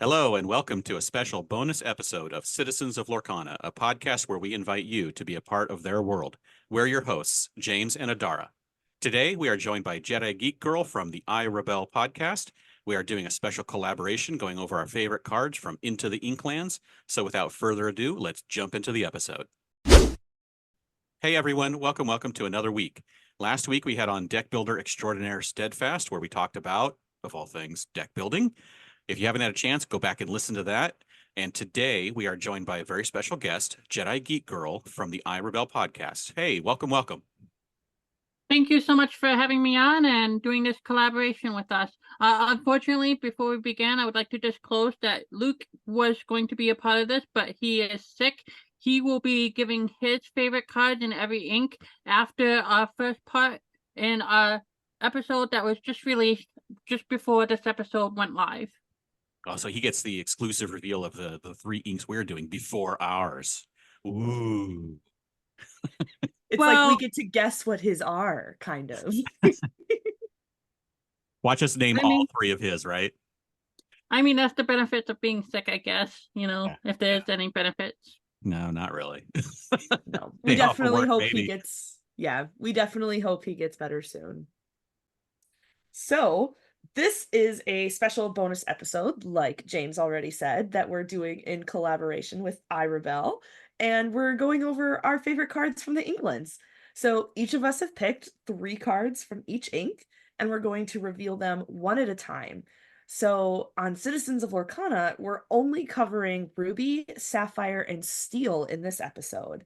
Hello, and welcome to a special bonus episode of Citizens of Lorcana, a podcast where we invite you to be a part of their world. We're your hosts, James and Adara. Today, we are joined by Jedi Geek Girl from the I Rebel podcast. We are doing a special collaboration going over our favorite cards from Into the Inklands. So without further ado, let's jump into the episode. Hey everyone, welcome to another week. Last week we had on Deck Builder Extraordinaire Steadfast, where we talked about, of all things, deck building. If you haven't had a chance, go back and listen to that. And today we are joined by a very special guest, Jedi Geek Girl from the I Rebel podcast. Hey, welcome. Thank you so much for having me on and doing this collaboration with us. Unfortunately, before we begin, I would like to disclose that Luke was going to be a part of this, but he is sick. He will be giving his favorite cards in every ink after our first part in our episode that was just released just before this episode went live. Oh, so he gets the exclusive reveal of the three inks we're doing before ours. Ooh. It's like Well, we get to guess what his are, kind of. Watch us name I all mean, three of his, right? that's the benefits of being sick, I guess, Yeah. if there's any benefits. No, not really. No, we Day off of definitely work, hope he maybe. gets, yeah, we definitely hope he gets better soon. So, this is a special bonus episode, like James already said, that we're doing in collaboration with iRebel, and we're going over our favorite cards from the Inklands. So, each of us have picked 3 cards from each ink, and we're going to reveal them one at a time. So, on Citizens of Lorcana, we're only covering Ruby, Sapphire, and Steel in this episode.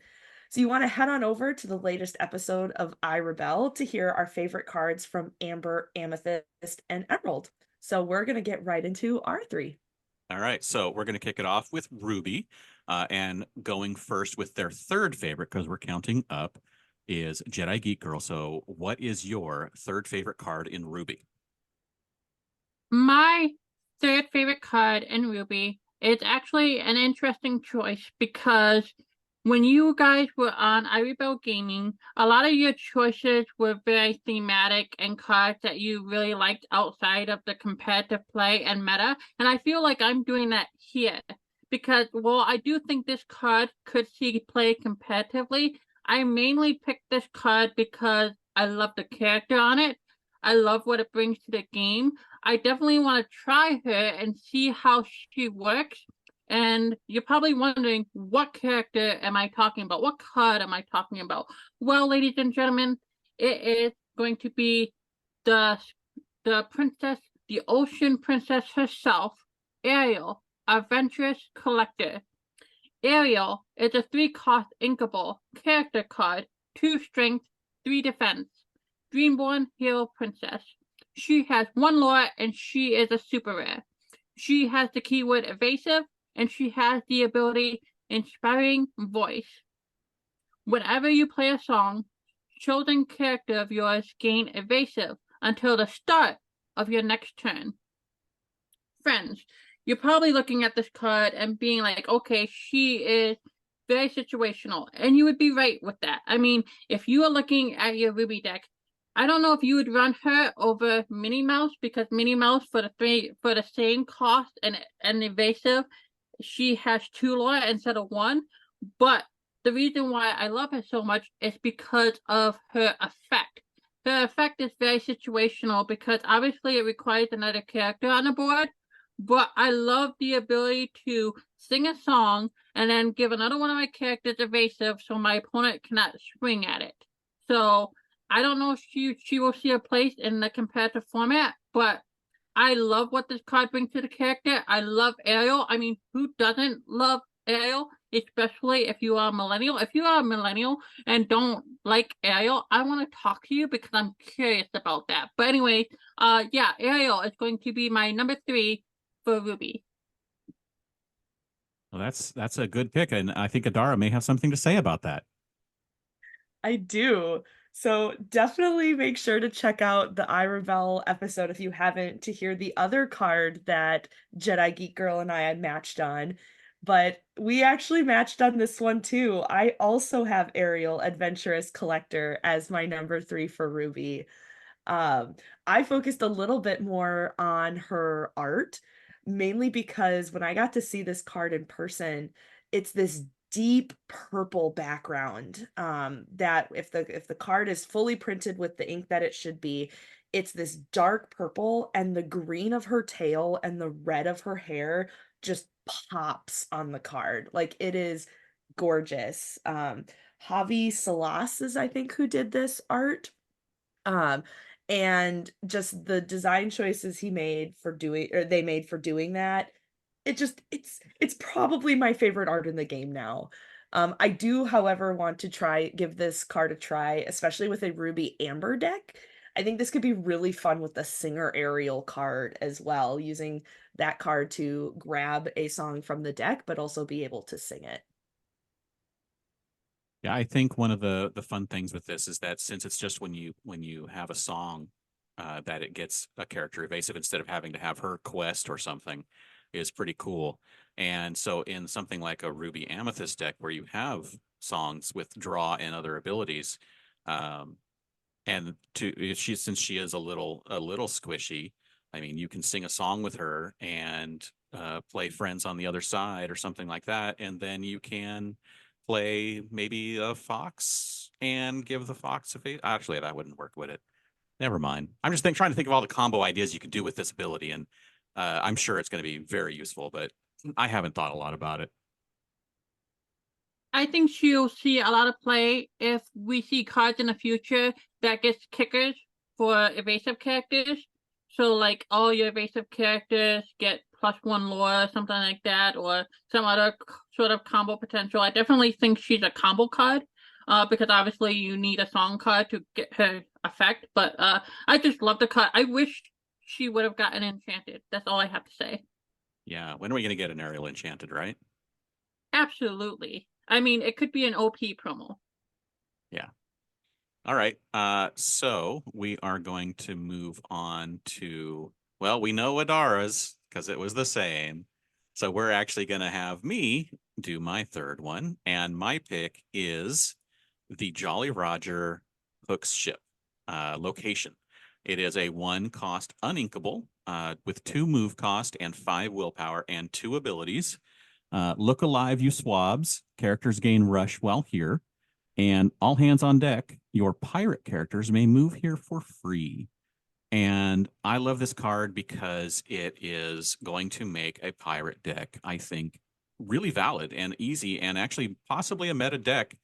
So you want to head on over to the latest episode of I Rebel to hear our favorite cards from Amber, Amethyst, and Emerald. So we're going to get right into our 3. All right, so we're going to kick it off with Ruby, and going first with their third favorite, because we're counting up, is Jedi Geek Girl. So what is your third favorite card in Ruby? My third favorite card in Ruby is actually an interesting choice because when you guys were on iRebel Gaming, a lot of your choices were very thematic and cards that you really liked outside of the competitive play and meta. And I feel like I'm doing that here because, well, I do think this card could see play competitively. I mainly picked this card because I love the character on it. I love what it brings to the game. I definitely want to try her and see how she works. And you're probably wondering, what character am I talking about? What card am I talking about? Well, ladies and gentlemen, it is going to be the princess, the ocean princess herself, Ariel, Adventurous Collector. Ariel is a 3-cost inkable character card, 2 strength, 3 defense. Dreamborn Hero Princess. She has 1 lore and she is a super rare. She has the keyword evasive and she has the ability inspiring voice. Whenever you play a song, chosen character of yours gain evasive until the start of your next turn. Friends, you're probably looking at this card and being like, okay, she is very situational. And you would be right with that. I mean, if you are looking at your Ruby deck, I don't know if you would run her over Minnie Mouse because Minnie Mouse for the same cost and evasive, she has 2 lore instead of 1. But the reason why I love her so much is because of her effect. Her effect is very situational because obviously it requires another character on the board, but I love the ability to sing a song and then give another one of my characters evasive so my opponent cannot swing at it. So I don't know if she will see a place in the competitive format, but I love what this card brings to the character. I love Ariel. I mean, who doesn't love Ariel? Especially if you are a millennial. If you are a millennial and don't like Ariel, I want to talk to you because I'm curious about that. But anyways, yeah, Ariel is going to be my number 3 for Ruby. Well, that's a good pick, and I think Adara may have something to say about that. I do. So definitely make sure to check out the iRebel episode if you haven't to hear the other card that Jedi Geek Girl and I had matched on. But we actually matched on this one too. I also have Ariel Adventurous Collector as my number 3 for Ruby. Um, I focused a little bit more on her art, mainly because when I got to see this card in person, it's this deep purple background, that if the card is fully printed with the ink that it should be, it's this dark purple, and the green of her tail and the red of her hair just pops on the card. Like, it is gorgeous. Javi Salas is, I think, who did this art. Um, and just the design choices he made for doing or they made for doing that, it's probably my favorite art in the game now. I do, however, want to give this card a try, especially with a Ruby Amber deck. I think this could be really fun with the Singer Ariel card as well, using that card to grab a song from the deck, but also be able to sing it. Yeah, I think one of the fun things with this is that since it's just when you have a song, that it gets a character evasive instead of having to have her quest or something is pretty cool. And so in something like a Ruby Amethyst deck where you have songs with draw and other abilities, um, and since she is a little squishy, I mean, you can sing a song with her and play Friends on the Other Side or something like that, and then you can play maybe a fox and give the fox a face. Actually, that wouldn't work, would it? Never mind. I'm just trying to think of all the combo ideas you could do with this ability, and I'm sure it's going to be very useful, but I haven't thought a lot about it. I think she'll see a lot of play if we see cards in the future that gets kickers for evasive characters. So like all your evasive characters get +1 lore or something like that, or some other sort of combo potential. I definitely think she's a combo card, because obviously you need a song card to get her effect. But I just love the card. I wish she would have gotten enchanted. That's all I have to say. Yeah, when are we going to get an Ariel Enchanted, right? Absolutely. I mean, it could be an OP promo. Yeah. All right. So we are going to move on to, well, we know Adara's because it was the same. So we're actually going to have me do my third one. And my pick is the Jolly Roger Hook's ship location. It is a 1-cost uninkable with 2 move cost and 5 willpower and 2 abilities. Look alive, you swabs. Characters gain rush while here. And all hands on deck, your pirate characters may move here for free. And I love this card because it is going to make a pirate deck, I think, really valid and easy, and actually possibly a meta deck,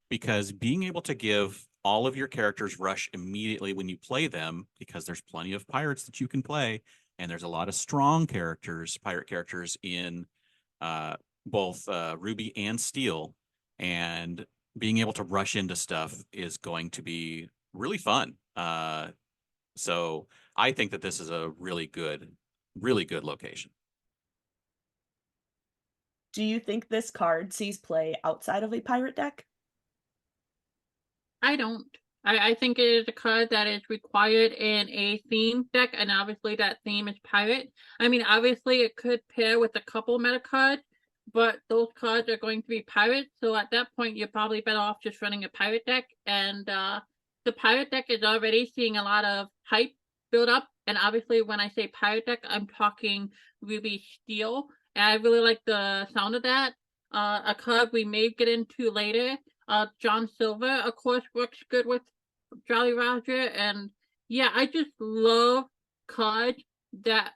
because being able to give all of your characters rush immediately when you play them, because there's plenty of pirates that you can play, and there's a lot of strong characters, pirate characters in uh, both Ruby and Steel, and being able to rush into stuff is going to be really fun. So I think that this is a really good location. Do you think this card sees play outside of a pirate deck? I don't. I think it is a card that is required in a theme deck, and obviously that theme is pirate. I mean, obviously it could pair with a couple meta cards, but those cards are going to be pirates, so at that point you're probably better off just running a pirate deck. And the pirate deck is already seeing a lot of hype build up, and obviously when I say pirate deck, I'm talking Ruby Steel, and I really like the sound of that. A card we may get into later, John Silver, of course, works good with Jolly Roger, and yeah, I just love cards that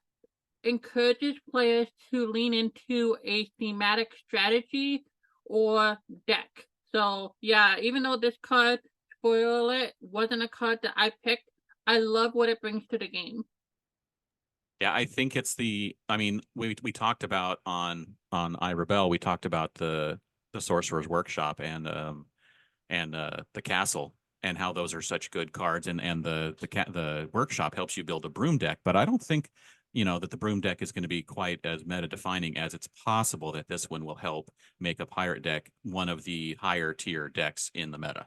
encourages players to lean into a thematic strategy or deck. So yeah, even though this card, spoiler alert, wasn't a card that I picked, I love what it brings to the game. Yeah, I think it's I mean, we talked about on I Rebel, we talked about the Sorcerer's Workshop and the castle, and how those are such good cards, and the workshop helps you build a broom deck. But I don't think, that the broom deck is going to be quite as meta defining, as it's possible that this one will help make a pirate deck one of the higher tier decks in the meta.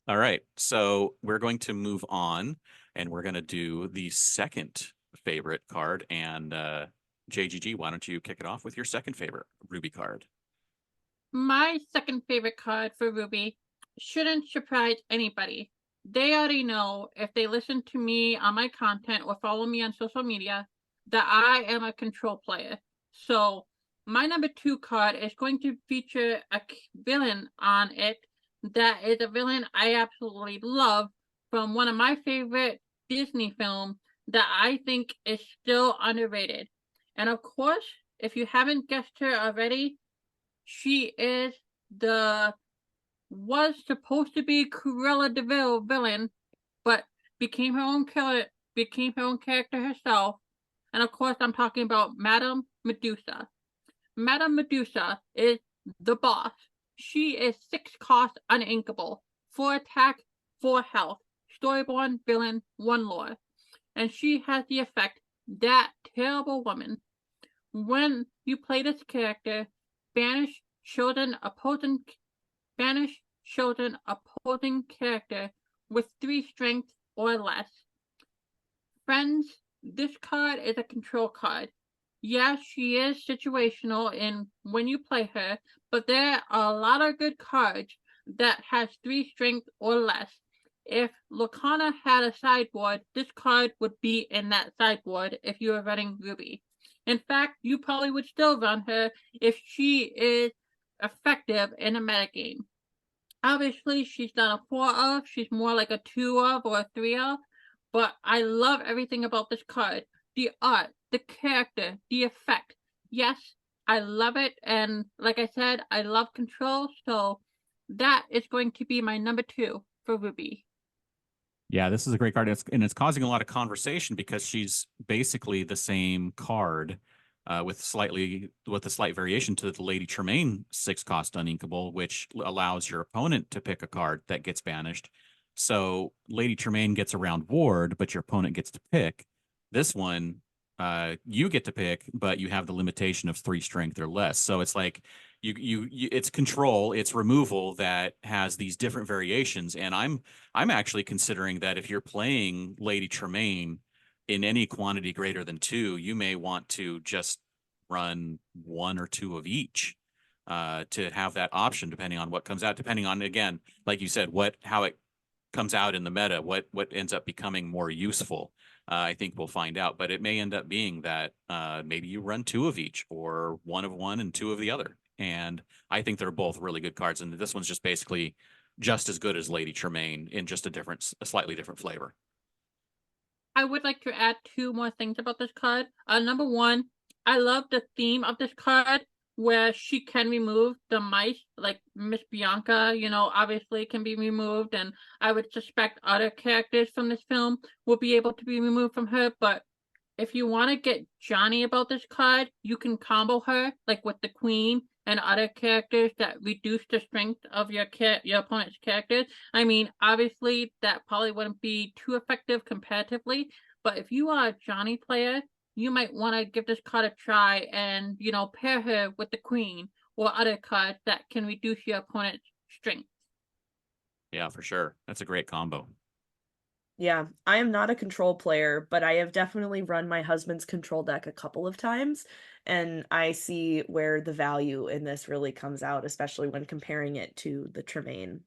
All right, so we're going to move on, and we're going to do the second favorite card. And JGG, why don't you kick it off with your second favorite Ruby card? My second favorite card for Ruby shouldn't surprise anybody. they already know, if they listen to me on my content or follow me on social media, that I am a control player. So my number 2 card is going to feature a villain on it that is a villain I absolutely love from one of my favorite Disney films that I think is still underrated. And of course, if you haven't guessed her already, she is the was supposed to be Cruella de Vil villain, but became her own character herself. And of course, I'm talking about Madame Medusa. Madame Medusa is the boss. She is 6 cost uninkable, 4 attack, 4 health, storyborn villain, 1 lore. And she has the effect, that terrible woman. When you play this character, banish children opposing banish children opposing character with 3 strength or less. Friends, this card is a control card. Yes, she is situational in when you play her, but there are a lot of good cards that has 3 strength or less. If Lorcana had a sideboard, this card would be in that sideboard if you were running Ruby. In fact, you probably would still run her if she is effective in a metagame. Obviously, she's not a 4 of, she's more like a 2 of or a 3 of, but I love everything about this card. The art, the character, the effect. Yes, I love it, and like I said, I love control, so that is going to be my number 2 for Ruby. Yeah, this is a great card. And it's causing a lot of conversation because she's basically the same card with a slight variation to the Lady Tremaine 6 cost uninkable, which allows your opponent to pick a card that gets banished. So Lady Tremaine gets around ward, but your opponent gets to pick. This one, you get to pick, but you have the limitation of 3 strength or less. So it's like you it's control, it's removal that has these different variations. And I'm actually considering that if you're playing Lady Tremaine in any quantity greater than 2, you may want to just run 1 or 2 of each to have that option, depending on what comes out, depending on, again, like you said, how it comes out in the meta, what ends up becoming more useful. I think we'll find out, but it may end up being that maybe you run 2 of each, or 1 of one and 2 of the other. And I think they're both really good cards, and this one's just basically just as good as Lady Tremaine in just a slightly different flavor. I would like to add 2 more things about this card. Number 1, I love the theme of this card where she can remove the mice, like Miss Bianca, obviously can be removed, and I would suspect other characters from this film will be able to be removed from her, but if you want to get Johnny about this card, you can combo her, like with the Queen and other characters that reduce the strength of your opponent's characters. I mean, obviously, that probably wouldn't be too effective comparatively, but if you are a Johnny player, you might want to give this card a try and, pair her with the Queen or other cards that can reduce your opponent's strength. Yeah, for sure. That's a great combo. Yeah, I am not a control player, but I have definitely run my husband's control deck a couple of times, and I see where the value in this really comes out, especially when comparing it to the Tremaine.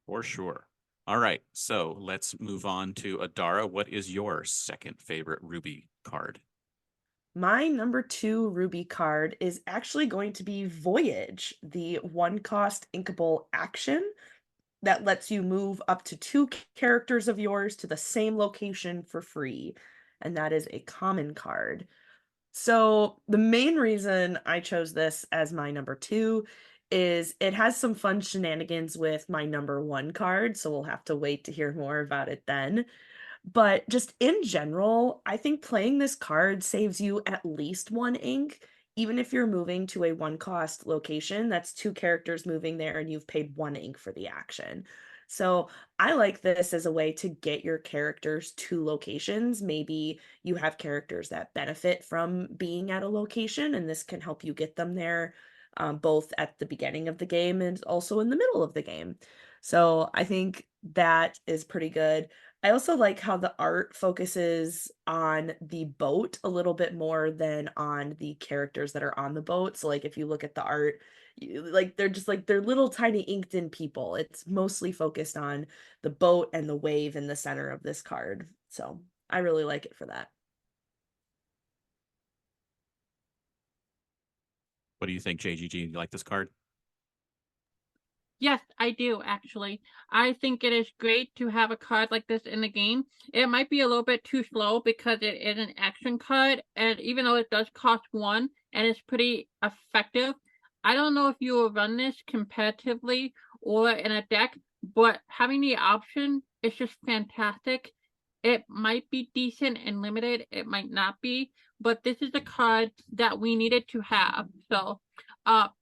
For sure. All right, so let's move on to Adara. What is your second favorite Ruby card? My number 2 Ruby card is actually going to be Voyage, the 1 cost inkable action that lets you move up to 2 characters of yours to the same location for free. And that is a common card. So the main reason I chose this as my number 2 is it has some fun shenanigans with my number 1 card, so we'll have to wait to hear more about it then. But just in general, I think playing this card saves you at least 1 ink, even if you're moving to a 1 cost location. That's 2 characters moving there and you've paid 1 ink for the action. So I like this as a way to get your characters to locations. Maybe you have characters that benefit from being at a location, and this can help you get them there, both at the beginning of the game and also in the middle of the game. So I think that is pretty good. I also like how the art focuses on the boat a little bit more than on the characters that are on the boat. So like if you look at the art, like they're just like they're little tiny inked in people. It's mostly focused on the boat and the wave in the center of this card. So I really like it for that. What do you think, JGG? You like this card? Yes, I do actually. I think it is great to have a card like this in the game. It might be a little bit too slow because it is an action card, and even though it does cost 1 and it's pretty effective, I don't know if you will run this competitively or in a deck, but having the option is just fantastic. It might be decent and limited, it might not be, but this is a card that we needed to have. So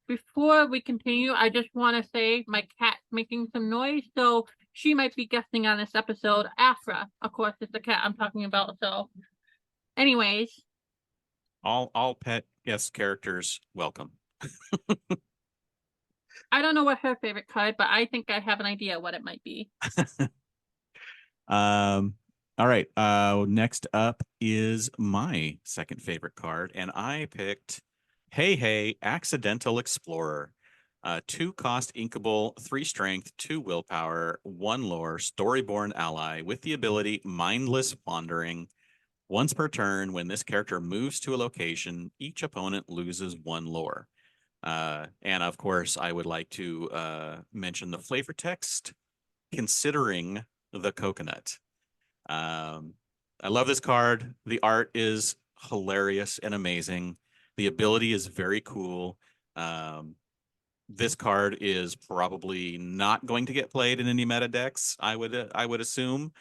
before we continue, I just want to say my cat's making some noise, so she might be guesting on this episode. Afra, of course, is the cat I'm talking about. So, anyways, All pet guest characters welcome. I don't know what her favorite card, but I think I have an idea what it might be. All right. Next up is my second favorite card, and I picked Hey Hey Accidental Explorer. 2 cost inkable, 3 strength, 2 willpower, 1 lore, storyborn ally with the ability Mindless Wandering. Once per turn, when this character moves to a location, each opponent loses 1 lore. And of course, I would like to mention the flavor text, considering the coconut. I love this card. The art is hilarious and amazing. The ability is very cool. This card is probably not going to get played in any meta decks, I would assume,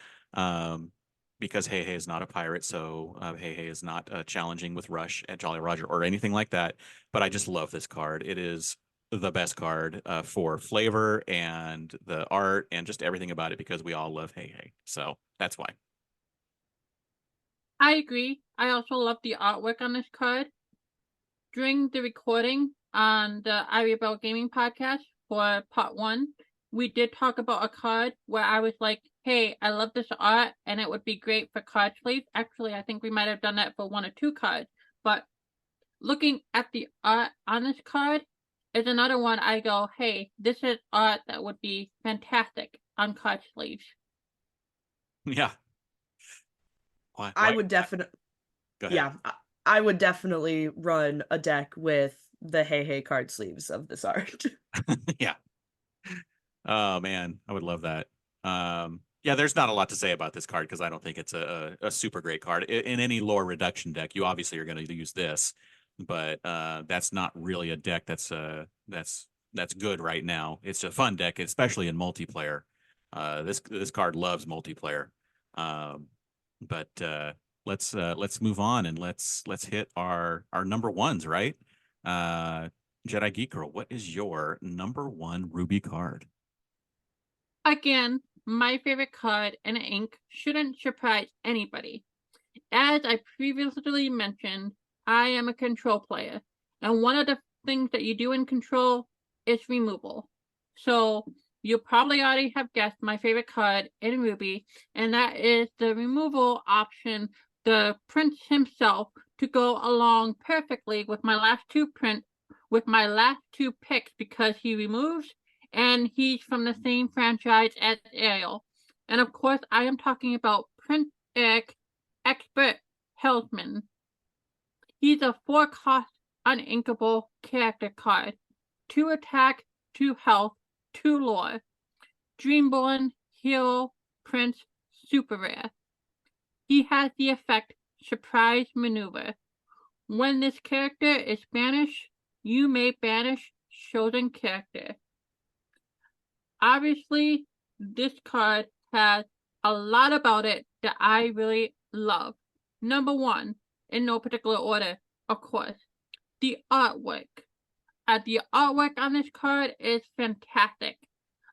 because Hey Hey is not a pirate, so Hey Hey is not challenging with Rush at Jolly Roger or anything like that. But I just love this card. It is the best card for flavor and the art and just everything about it because we all love Hey Hey. So that's why. I agree. I also love the artwork on this card. During the recording on the Irie Bell Gaming podcast for part 1, we did talk about a card where I was like, hey, I love this art and it would be great for card sleeves. Actually, I think we might have done that for 1 or 2 cards, but looking at the art on this card is another one I go, hey, this is art that would be fantastic on card sleeves. Yeah. I would definitely, Go ahead. yeah, I would definitely run a deck with the Hey Hey card sleeves of this art. Yeah. Oh man, I would love that. Yeah, there's not a lot to say about this card because I don't think it's a super great card. In any lore reduction deck, you obviously are going to use this, but that's not really a deck that's good right now. It's a fun deck, especially in multiplayer. This card loves multiplayer. But let's move on and let's hit our number ones, right? Jedi Geek Girl, what is your number 1 Ruby card? Again, my favorite card in ink shouldn't surprise anybody. As I previously mentioned, I am a control player, and one of the things that you do in control is removal. So you probably already have guessed my favorite card in Ruby, and that is the removal option, the prince himself, to go along perfectly with my last 2 picks because he removes and he's from the same franchise as Ariel. And of course, I am talking about Prince Eric Expert Hellsman. He's a 4-cost uninkable character card. 2 attack, 2 health, 2 lore. Dreamborn, Hero, Prince, Super Rare. He has the effect Surprise Maneuver. When this character is banished, you may banish chosen character. Obviously, this card has a lot about it that I really love. Number 1, in no particular order, of course, the artwork. The artwork on this card is fantastic.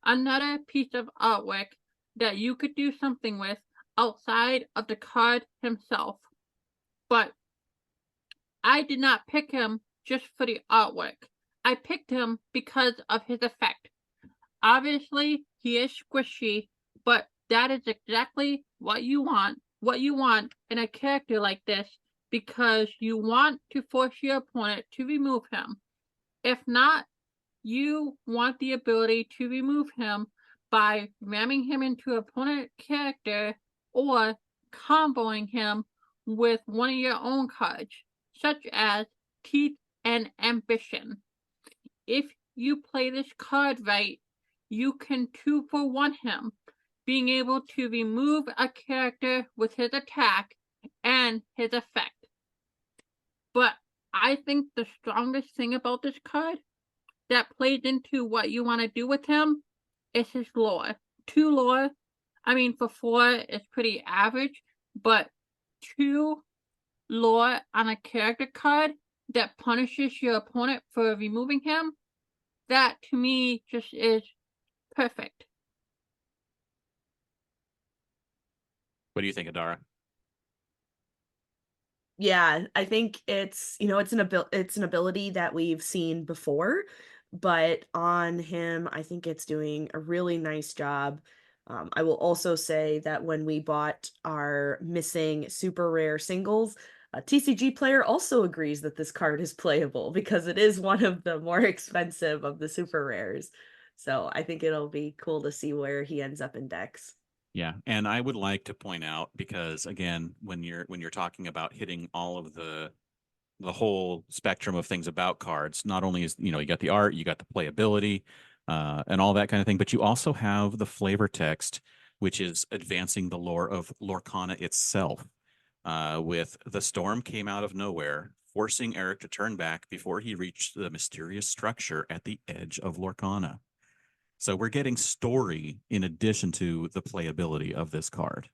Another piece of artwork that you could do something with outside of the card himself. But I did not pick him just for the artwork. I picked him because of his effect. Obviously, he is squishy, but that is exactly what you want in a character like this, because you want to force your opponent to remove him. If not, you want the ability to remove him by ramming him into an opponent character or comboing him with one of your own cards, such as Teeth and Ambition. If you play this card right, you can 2-for-1 him, being able to remove a character with his attack and his effect. But I think the strongest thing about this card that plays into what you want to do with him is his lore. 2 lore, I mean, for 4 is pretty average, but 2 lore on a character card that punishes your opponent for removing him, that to me just is perfect. What do you think, Adara? Yeah, I think it's it's an ability that we've seen before, but on him, I think it's doing a really nice job. I will also say that when we bought our missing super rare singles, a TCG player also agrees that this card is playable because it is one of the more expensive of the super rares. So I think it'll be cool to see where he ends up in decks. Yeah, and I would like to point out, because again, when you're talking about hitting all of the whole spectrum of things about cards, not only is, you got the art, you got the playability, and all that kind of thing, but you also have the flavor text, which is advancing the lore of Lorcana itself. With the storm came out of nowhere, forcing Eric to turn back before he reached the mysterious structure at the edge of Lorcana. So we're getting story in addition to the playability of this card.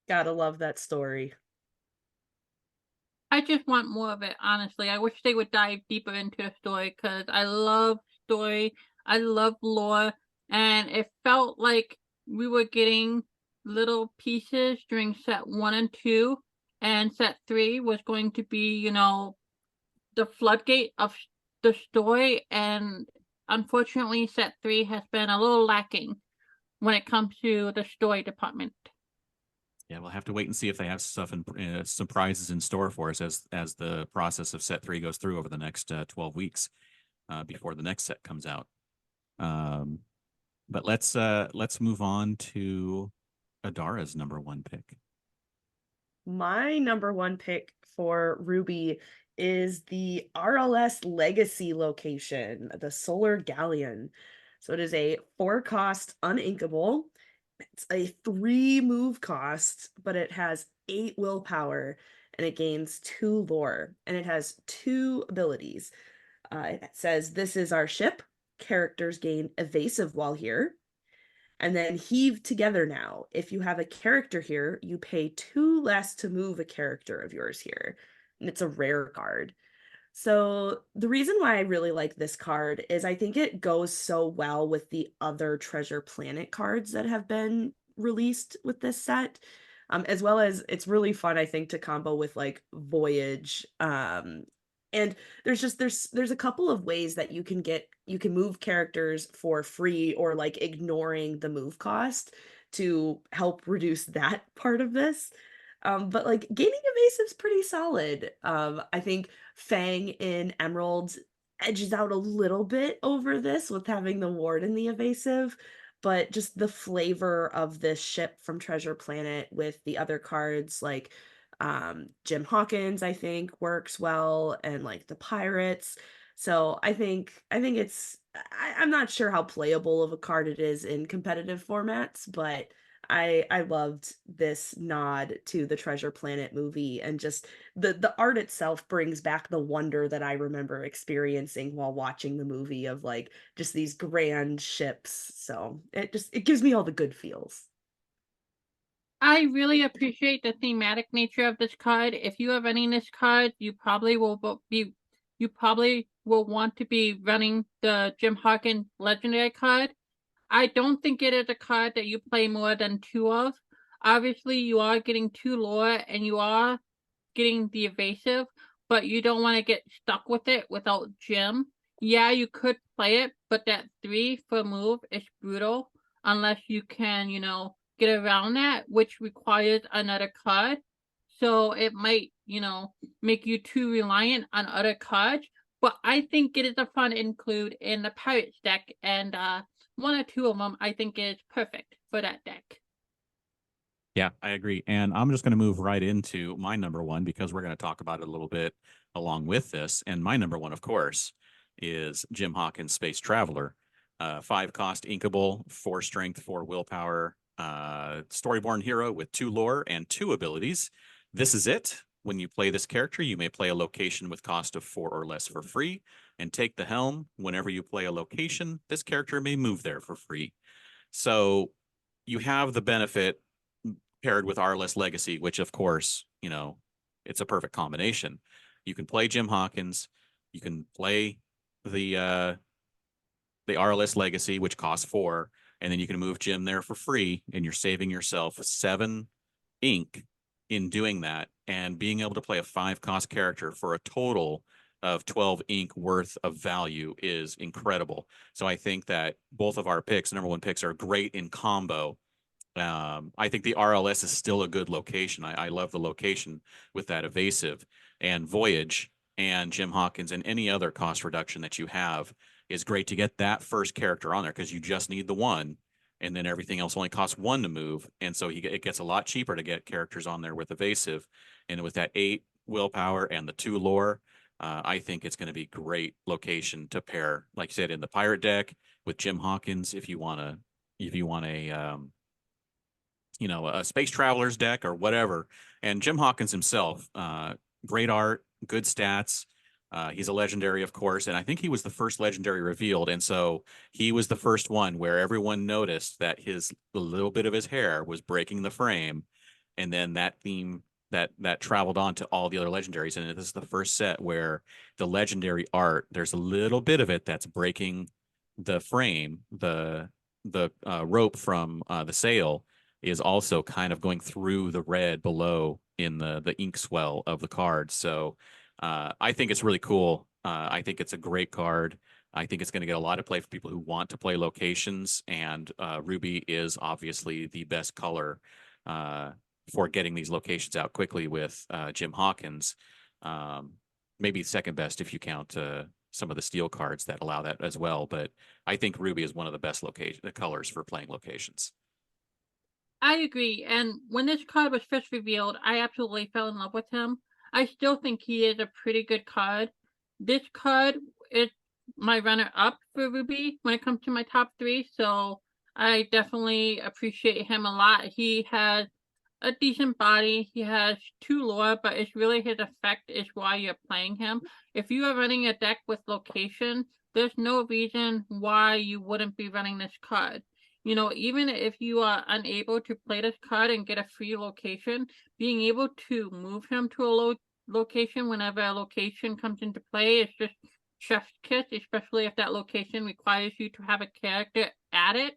Gotta love that story. I just want more of it, honestly. I wish they would dive deeper into the story, because I love story, I love lore, and it felt like we were getting little pieces during set 1 and 2, and set 3 was going to be, the floodgate of the story, and unfortunately set 3 has been a little lacking when it comes to the story department. Yeah, we'll have to wait and see if they have stuff and surprises in store for us as the process of set 3 goes through over the next 12 weeks before the next set comes out. But let's move on to Adara's number 1 pick. My number 1 pick for Ruby is the RLS Legacy location, the Solar Galleon. So it is a 4-cost uninkable. It's a 3-move cost, but it has 8 willpower and it gains 2 lore, and it has 2 abilities. It says, "This is our ship. Characters gain evasive while here." And then "Heave together now. If you have a character here, you pay 2 less to move a character of yours here." And it's a rare card. So the reason why I really like this card is I think it goes so well with the other Treasure Planet cards that have been released with this set. As well as it's really fun, I think, to combo with like Voyage. And there's a couple of ways that you can move characters for free or like ignoring the move cost to help reduce that part of this. But like gaining evasive's pretty solid. I think Fang in Emerald edges out a little bit over this with having the ward in the evasive, but just the flavor of this ship from Treasure Planet with the other cards like Jim Hawkins, I think works well, and like the pirates. So I think I'm not sure how playable of a card it is in competitive formats, but I loved this nod to the Treasure Planet movie, and just the art itself brings back the wonder that I remember experiencing while watching the movie of like just these grand ships. So it gives me all the good feels. I really appreciate the thematic nature of this card. If you have any in this card, you probably will want to be running the Jim Hawkins legendary card. I don't think it is a card that you play more than 2 of. Obviously, you are getting 2 lore and you are getting the evasive, but you don't want to get stuck with it without Jim. Yeah, you could play it, but that 3 for move is brutal unless you can, get around that, which requires another card. So it might, make you too reliant on other cards. But I think it is a fun include in the Pirates deck, and one or two of them I think is perfect for that deck. Yeah, I agree. And I'm just going to move right into my number one because we're going to talk about it a little bit along with this. And my number one, of course, is Jim Hawkins' Space Traveler. 5 cost inkable, 4 strength, 4 willpower, storyborn hero with 2 lore and 2 abilities. This is it. When you play this character, you may play a location with cost of 4 or less for free and take the helm. Whenever you play a location, this character may move there for free. So you have the benefit paired with RLS Legacy, which of course, it's a perfect combination. You can play Jim Hawkins, you can play the RLS Legacy, which costs 4, and then you can move Jim there for free, and you're saving yourself 7 ink in doing that, and being able to play a 5 cost character for a total of 12 ink worth of value is incredible. So I think that both of our picks, number one picks, are great in combo. I think the RLS is still a good location. I love the location with that evasive, and Voyage and Jim Hawkins and any other cost reduction that you have is great to get that first character on there because you just need the one, and then everything else only costs 1 to move. And so it gets a lot cheaper to get characters on there with evasive. And with that 8 willpower and the 2 lore, I think it's going to be great location to pair, like you said, in the pirate deck with Jim Hawkins if you want a space travelers deck or whatever. And Jim Hawkins himself, great art, good stats. He's a legendary, of course, and I think he was the first legendary revealed. And so he was the first one where everyone noticed that the little bit of his hair was breaking the frame. And then that theme that traveled on to all the other legendaries. And this is the first set where the legendary art, there's a little bit of it that's breaking the frame, the rope from the sail is also kind of going through the red below in the ink swell of the card. So I think it's really cool. I think it's a great card. I think it's going to get a lot of play for people who want to play locations, and Ruby is obviously the best color for getting these locations out quickly with Jim Hawkins. Maybe second best if you count some of the steel cards that allow that as well. But I think Ruby is one of the best colors for playing locations. I agree. And when this card was first revealed, I absolutely fell in love with him. I still think he is a pretty good card. This card is my runner-up for Ruby when it comes to my top 3, so I definitely appreciate him a lot. He has a decent body. He has 2 lore, but it's really his effect is why you're playing him. If you are running a deck with location, there's no reason why you wouldn't be running this card. Even if you are unable to play this card and get a free location, being able to move him to a location whenever a location comes into play is just chef's kiss, especially if that location requires you to have a character at it.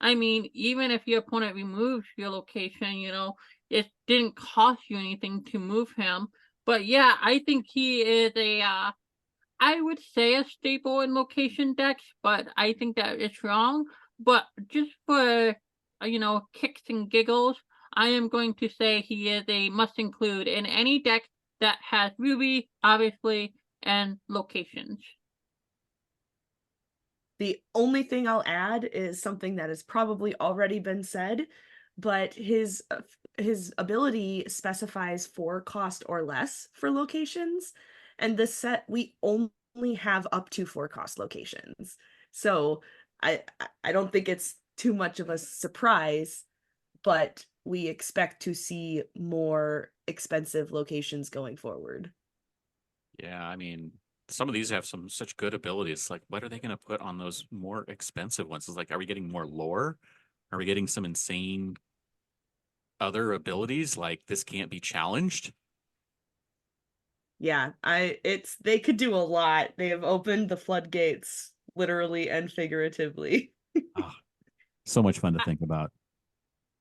I mean, even if your opponent removes your location, it didn't cost you anything to move him. But yeah, I think he is I would say a staple in location decks, but I think that it's wrong. But just for, kicks and giggles, I am going to say he is a must include in any deck that has Ruby, obviously, and locations. The only thing I'll add is something that has probably already been said, but his ability specifies 4 cost or less for locations, and this set we only have up to 4 cost locations. So I don't think it's too much of a surprise, but we expect to see more expensive locations going forward. Yeah, I mean, some of these have such good abilities. Like, what are they going to put on those more expensive ones? It's like, are we getting more lore? Are we getting some insane other abilities? Like, this can't be challenged? Yeah, they could do a lot. They have opened the floodgates literally and figuratively. Oh, so much fun to think about.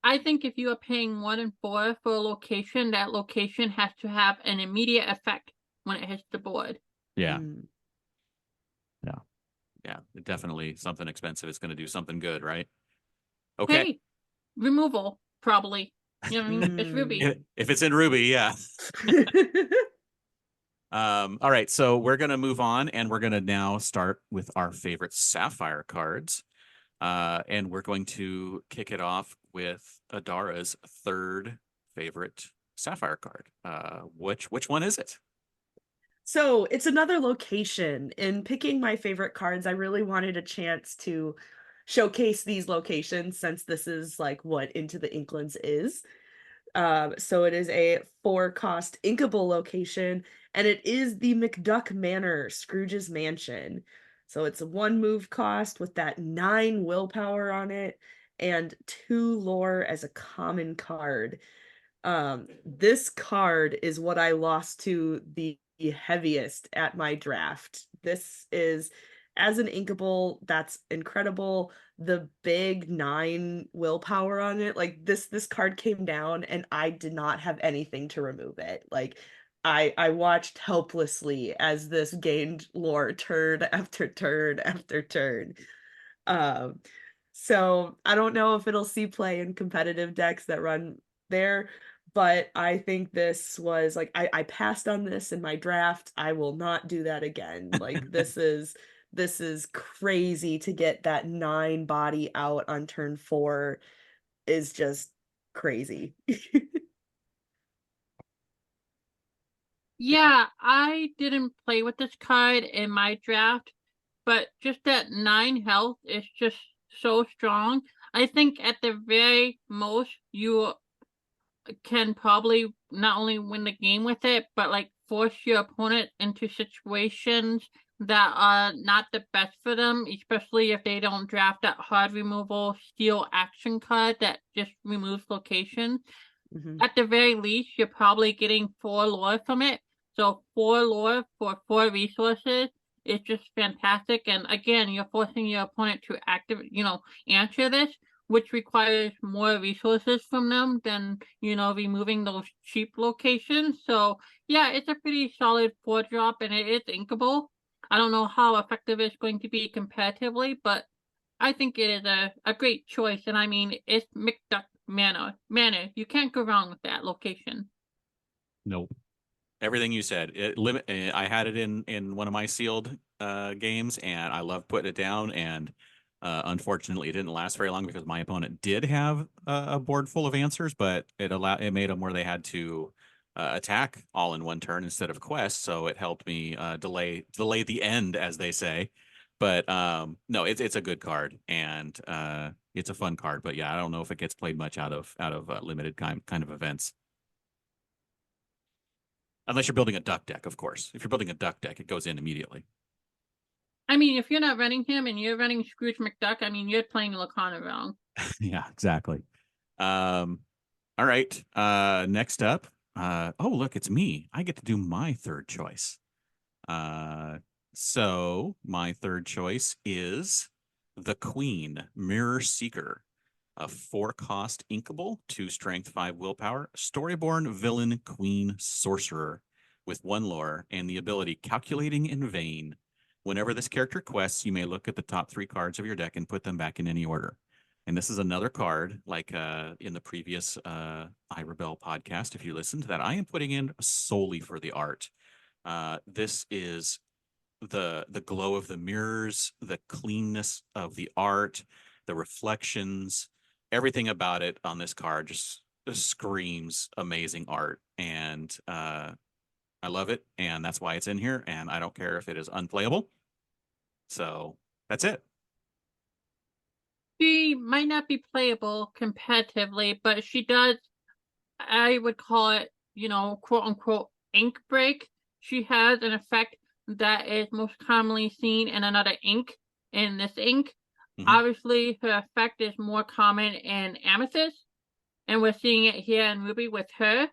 I think if you are paying more than 4 for a location, that location has to have an immediate effect when it hits the board. Yeah. Mm. Yeah. yeah, definitely something expensive is going to do something good, right? Okay. Hey, removal, probably. You know what I mean? It's Ruby. If it's in Ruby, yeah. All right, so we're gonna move on, and we're gonna now start with our favorite Sapphire cards. And we're going to kick it off with Adara's third favorite Sapphire card. Which one is it? So it's another location. In picking my favorite cards, I really wanted a chance to showcase these locations since this is like what Into the Inklands is. So it is a 4-cost inkable location, and it is the McDuck Manor, Scrooge's Mansion. So it's a 1 move cost with that 9 willpower on it and 2 lore as a common card. This card is what I lost to the heaviest at my draft. This is, as an inkable, that's incredible. The big 9 willpower on it, like this card came down and I did not have anything to remove it. Like I watched helplessly as this gained lore turn after turn after turn. Um, so I don't know if it'll see play in competitive decks that run there, but I think this was like I passed on this in my draft. I will not do that again. Like this is crazy to get that 9 body out on turn 4 is just crazy. Yeah, I didn't play with this card in my draft, but just that 9 health is just so strong. I think at the very most, you can probably not only win the game with it, but like force your opponent into situations that are not the best for them, especially if they don't draft that hard removal steel action card that just removes location. Mhm. At the very least, you're probably getting 4 lore from it. So 4 lore for 4 resources is just fantastic. And again, you're forcing your opponent to answer this, which requires more resources from them than, removing those cheap locations. So yeah, it's a pretty solid 4-drop and it is inkable. I don't know how effective it's going to be comparatively, but I think it is a great choice. And I mean, it's McDuck Manor. You can't go wrong with that location. Nope. Everything you said. I had it in one of my sealed games, and I loved putting it down. And unfortunately, it didn't last very long because my opponent did have a board full of answers, but it made them where they had to attack all in one turn instead of quest. So it helped me delay the end, as they say. But no, it's a good card, and it's a fun card. But yeah, I don't know if it gets played much out of limited kind of events. Unless you're building a duck deck, of course. If you're building a duck deck, it goes in immediately. I mean, if you're not running him and you're running Scrooge McDuck, I mean, you're playing Lacana wrong. Yeah, exactly. All right. Next up. Oh, look, it's me. I get to do my third choice. So my third choice is the Queen, Mirror Seeker, a 4-cost inkable, 2 strength, 5 willpower, storyborn villain queen sorcerer with 1 lore and the ability Calculating in Vain. Whenever this character quests, you may look at the top 3 cards of your deck and put them back in any order. And this is another card, like in the previous I Rebel podcast, if you listen to that, I am putting in solely for the art. This is the glow of the mirrors, the cleanness of the art, the reflections, everything about it on this card just screams amazing art. And I love it. And that's why it's in here. And I don't care if it is unplayable. So that's it. She might not be playable competitively, but she does, I would call it, quote unquote, ink break. She has an effect that is most commonly seen in another ink in this ink. Mhm. Obviously, her effect is more common in Amethyst, and we're seeing it here in Ruby with her.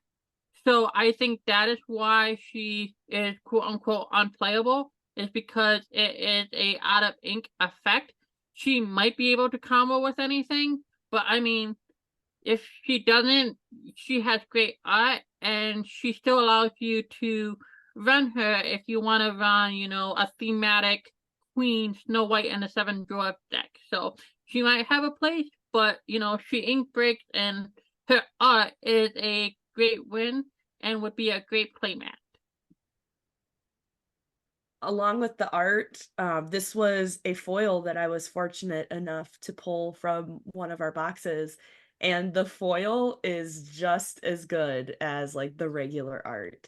So I think that is why she is quote unquote unplayable, is because it is a out of ink effect. She might be able to combo with anything, but I mean, if she doesn't, she has great art and she still allows you to run her if you want to run, a thematic Queen, Snow White, and the Seven Dwarfs deck. So she might have a place, but she ink breaks, and her art is a great win and would be a great playmat. Along with the art, this was a foil that I was fortunate enough to pull from one of our boxes, and the foil is just as good as like the regular art.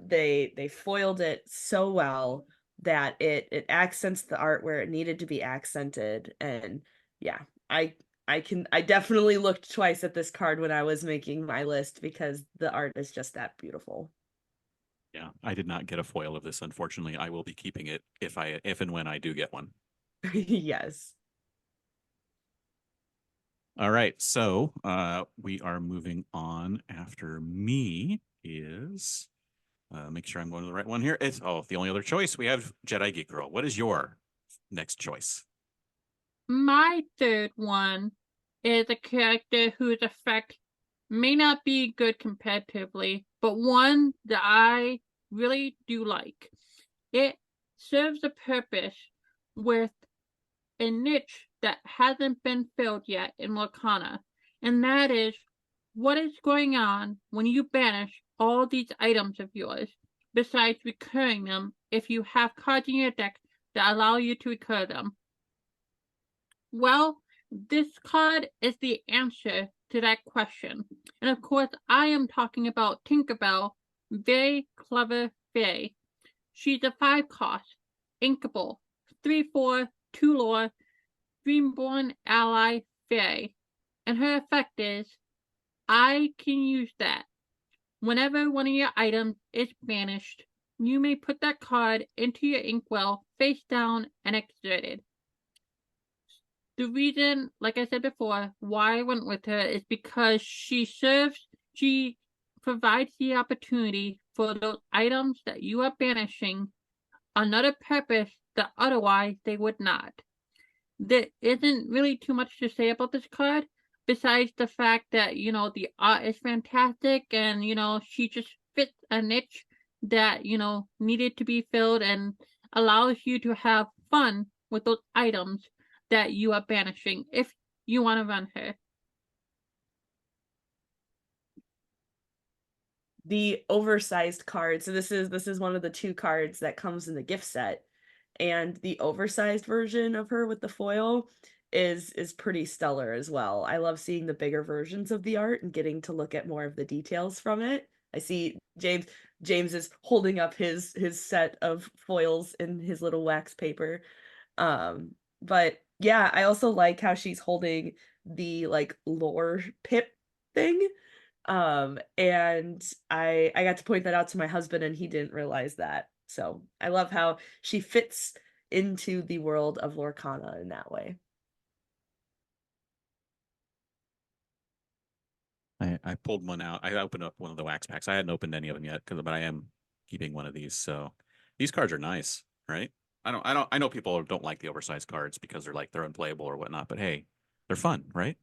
They foiled it so well that it accents the art where it needed to be accented, and yeah, I definitely looked twice at this card when I was making my list because the art is just that beautiful. Yeah, I did not get a foil of this, unfortunately. I will be keeping it if and when I do get one. Yes. All right, so we are moving on. After me is make sure I'm going to the right one here. It's the only other choice we have Jedi Geek Girl. What is your next choice? My third one is a character whose effect may not be good competitively, but one that I really do like. It serves a purpose with a niche that hasn't been filled yet in Lorcana, and that is what is going on when you banish all these items of yours, besides recurring them if you have cards in your deck that allow you to recur them. Well, this card is the answer to that question. And of course, I am talking about Tinkerbell, Very Clever Fairy. She's a 5-cost, inkable, 3/4, 2 lore, Dreamborn ally fairy. And her effect is, I can use that. Whenever one of your items is banished, you may put that card into your inkwell face down and exerted. The reason, like I said before, why I went with her is because she provides the opportunity for those items that you are banishing another purpose that otherwise they would not. There isn't really too much to say about this card, besides the fact that, the art is fantastic and, she just fits a niche that, needed to be filled and allows you to have fun with those items that you are banishing if you want to run her. The oversized card. So this is one of the 2 cards that comes in the gift set. And the oversized version of her with the foil is pretty stellar as well. I love seeing the bigger versions of the art and getting to look at more of the details from it. I see James is holding up his set of foils in his little wax paper. But yeah, I also like how she's holding the like lore pip thing. And I got to point that out to my husband and he didn't realize that. So I love how she fits into the world of Lorcana in that way. I pulled one out. I opened up one of the wax packs. I hadn't opened any of them yet, but I am keeping one of these. So these cards are nice, right? I know people don't like the oversized cards because they're unplayable or whatnot, but hey, they're fun, right?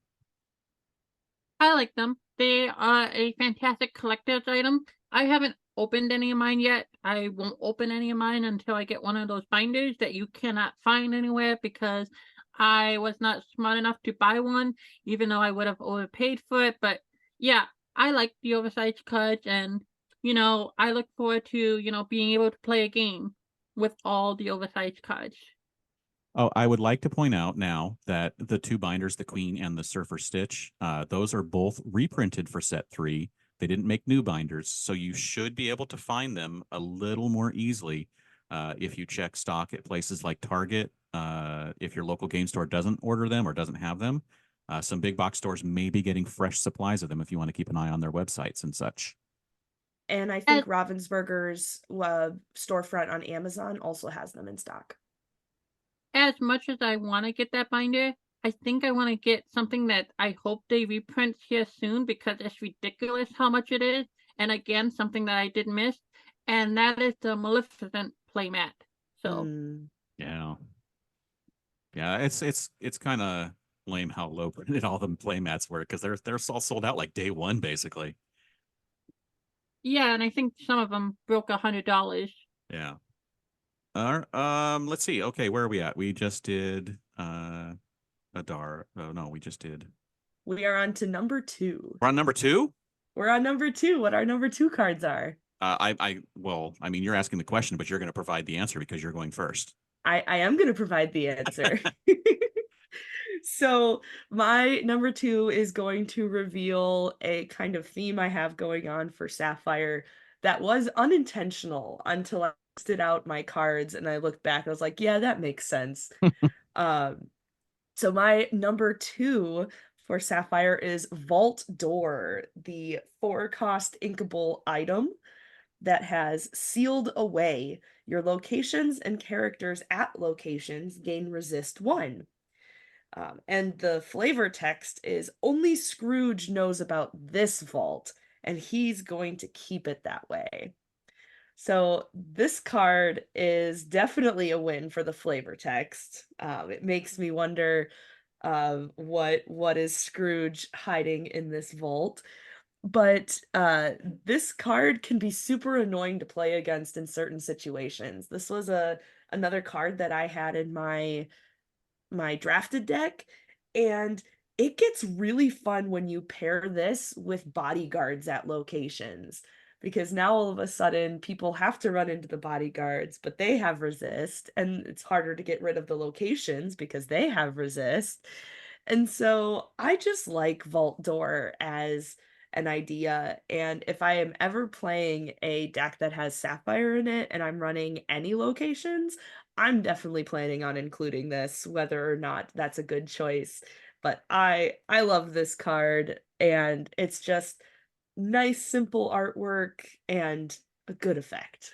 I like them. They are a fantastic collector's item. I haven't opened any of mine yet. I won't open any of mine until I get one of those binders that you cannot find anywhere because I was not smart enough to buy one, even though I would have overpaid for it. But yeah, I like the oversized cards, and I look forward to being able to play a game with all the oversized cards. Oh, I would like to point out now that the 2 binders, the Queen and the Surfer Stitch, those are both reprinted for set 3. They didn't make new binders, so you should be able to find them a little more easily if you check stock at places like Target. If your local game store doesn't order them or doesn't have them, some big box stores may be getting fresh supplies of them if you want to keep an eye on their websites and such. And I think Ravensburger's storefront on Amazon also has them in stock. As much as I want to get that binder, I think I want to get something that I hope they reprint here soon because it's ridiculous how much it is. And again, something that I did miss, and that is the Maleficent playmat. So yeah, it's kind of lame how low printed all the playmats were because they're all sold out like day one basically. Yeah, and I think some of them broke $100. Yeah. Let's see. Okay, where are we at? We just did Adara. Oh no, we just did. We are on to number 2. We're on number 2? We're on number 2. What our number 2 cards are. Well, I mean, you're asking the question, but you're going to provide the answer because you're going first. I am going to provide the answer. So my number 2 is going to reveal a kind of theme I have going on for Sapphire that was unintentional until I listed out my cards and I looked back and I was like, yeah, that makes sense. Um, so my number 2 for Sapphire is Vault Door, the 4-cost inkable item that has sealed away. Your locations and characters at locations gain resist 1. And the flavor text is only Scrooge knows about this vault, and he's going to keep it that way. So this card is definitely a win for the flavor text. It makes me wonder what is Scrooge hiding in this vault. But this card can be super annoying to play against in certain situations. This was another card that I had in my drafted deck, and it gets really fun when you pair this with bodyguards at locations, because now all of a sudden people have to run into the bodyguards, but they have resist, and it's harder to get rid of the locations because they have resist. And so I just like Vault Door as an idea. And if I am ever playing a deck that has Sapphire in it and I'm running any locations, I'm definitely planning on including this, whether or not that's a good choice. But I love this card, and it's just nice, simple artwork and a good effect.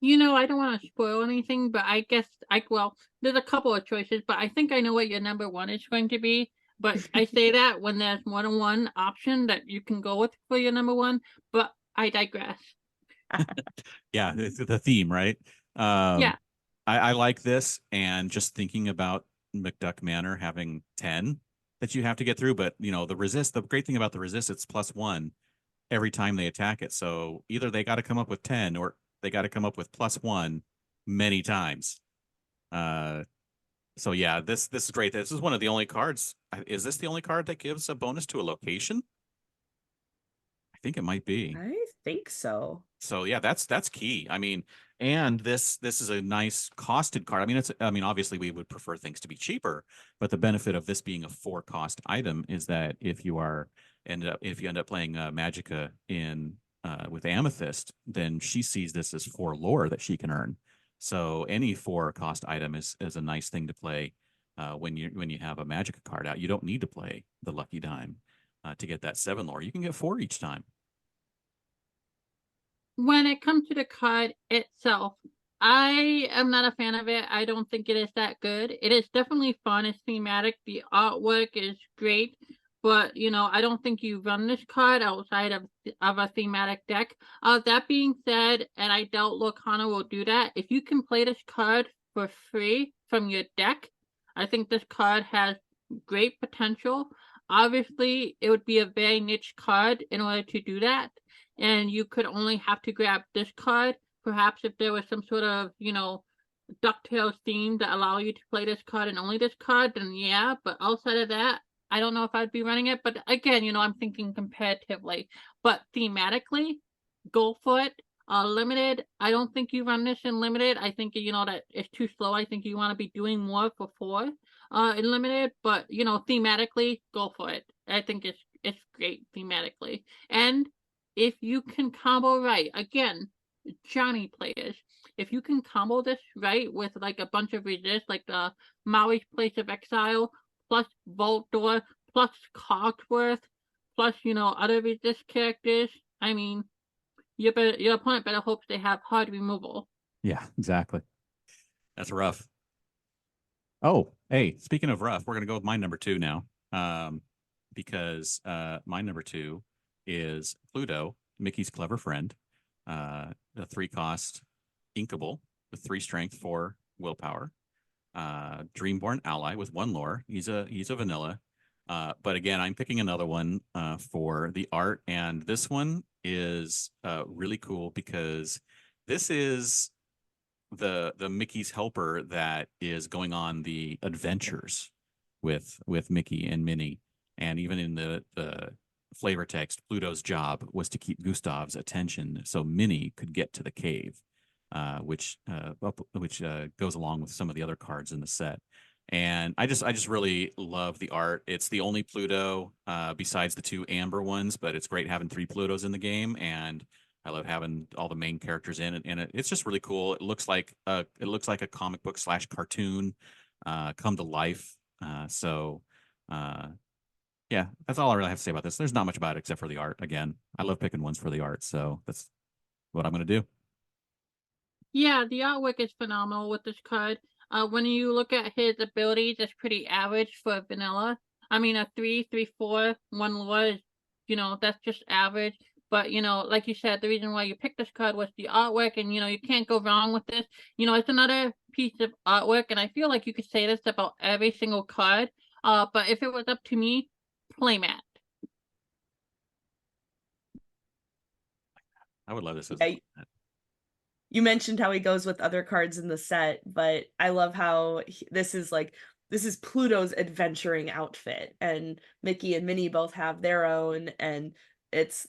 I don't want to spoil anything, but I guess there's a couple of choices, but I think I know what your number 1 is going to be. But I say that when there's more than one option that you can go with for your number 1, but I digress. Yeah, it's the theme, right? Yeah. I like this, and just thinking about McDuck Manor having 10 that you have to get through, but the great thing about the resist, it's +1 every time they attack it. So either they got to come up with 10 or they got to come up with +1 many times. So yeah, this is great. This is one of the only cards. Is this the only card that gives a bonus to a location? I think it might be. I think so. So yeah, that's key. I mean, and this is a nice costed card. I mean, obviously we would prefer things to be cheaper, but the benefit of this being a 4-cost item is that if you end up playing Magicka in with Amethyst, then she sees this as 4 lore that she can earn. So any 4-cost item is a nice thing to play when you have a Magicka card out. You don't need to play the Lucky Dime to get that 7 lore. You can get 4 each time. When it comes to the card itself, I am not a fan of it. I don't think it is that good. It is definitely fun. It's thematic. The artwork is great, but I don't think you run this card outside of a thematic deck. That being said, and I doubt Lorcana will do that. If you can play this card for free from your deck, I think this card has great potential. Obviously, it would be a very niche card in order to do that, and you could only have to grab this card. Perhaps if there was some sort of, DuckTales theme that allow you to play this card and only this card, then yeah. But outside of that, I don't know if I'd be running it. But again, I'm thinking competitively. But thematically, go for it. Limited, I don't think you run this in limited. I think that it's too slow. I think you want to be doing more for 4 in limited. But thematically, go for it. I think it's great thematically. And if you can combo right, again, Johnny players, if you can combo this right with like a bunch of resist, like the Maui's Place of Exile, plus Vault Door, plus Cogsworth, plus other resist characters, I mean, your opponent better hopes they have hard removal. Yeah, exactly. That's rough. Oh, hey, speaking of rough, we're gonna go with my number 2 now. Because my number 2 is Pluto, Mickey's clever friend, a 3-cost inkable with 3 strength, 4 willpower, Dreamborn ally with 1 lore. He's a vanilla, but again, I'm picking another one for the art, and this one is really cool because this is the Mickey's helper that is going on the adventures with Mickey and Minnie, and even in the flavor text, Pluto's job was to keep Gustav's attention so Minnie could get to the cave, which goes along with some of the other cards in the set. And I just really love the art. It's the only Pluto besides the two amber ones, but it's great having three Plutos in the game, and I love having all the main characters in it. And it's just really cool. It looks like a comic book / cartoon come to life. Yeah, that's all I really have to say about this. There's not much about it except for the art. Again, I love picking ones for the art, so that's what I'm going to do. Yeah, the artwork is phenomenal with this card. When you look at his abilities, it's pretty average for vanilla. I mean, a 3/3/4, 1 lore is, that's just average. But, like you said, the reason why you picked this card was the artwork, and, you can't go wrong with this. It's another piece of artwork, and I feel like you could say this about every single card. But if it was up to me, playmat. I would love this as Yeah, you mentioned how he goes with other cards in the set, but I love how this is Pluto's adventuring outfit, and Mickey and Minnie both have their own, and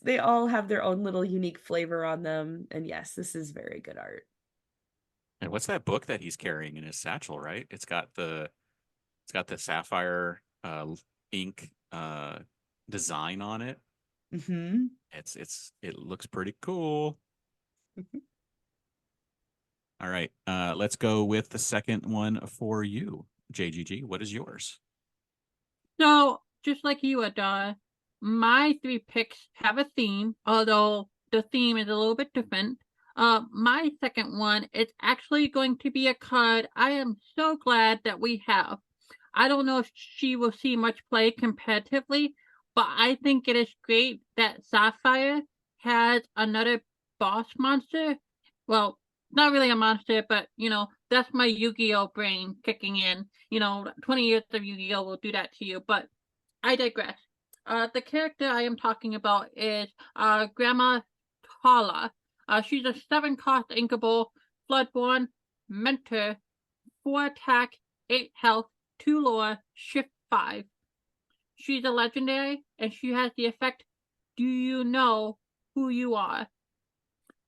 they all have their own little unique flavor on them. And yes, this is very good art. And what's that book that he's carrying in his satchel, right? It's got the sapphire ink design on it. Mm-hmm. It looks pretty cool. All right. Let's go with the second one for you. JGG, what is yours? So, just like you, Adara, my 3 picks have a theme, although the theme is a little bit different. My second one is actually going to be a card I am so glad that we have. I don't know if she will see much play competitively, but I think it is great that Sapphire has another boss monster. Well, not really a monster, but that's my Yu-Gi-Oh brain kicking in. 20 years of Yu-Gi-Oh will do that to you, but I digress. The character I am talking about is Grandma Tala. She's a 7-cost inkable, Floodborn, Mentor, 4 attack, 8 health, 2 lore, shift 5. She's a legendary, and she has the effect, Do you know who you are?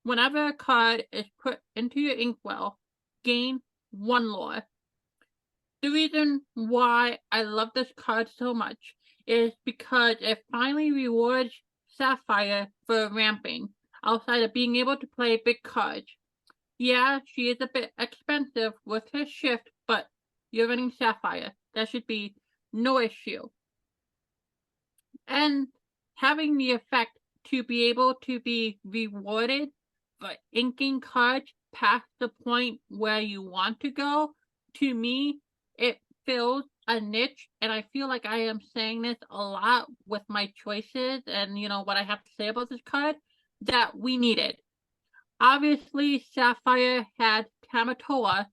Whenever a card is put into your inkwell, gain 1 lore. The reason why I love this card so much is because it finally rewards Sapphire for ramping, outside of being able to play big cards. Yeah, she is a bit expensive with her shift, but you're running Sapphire. That should be no issue. And having the effect to be able to be rewarded for inking cards past the point where you want to go, to me, it fills a niche, and I feel like I am saying this a lot with my choices and what I have to say about this card, that we needed. Obviously, Sapphire had Tamatoa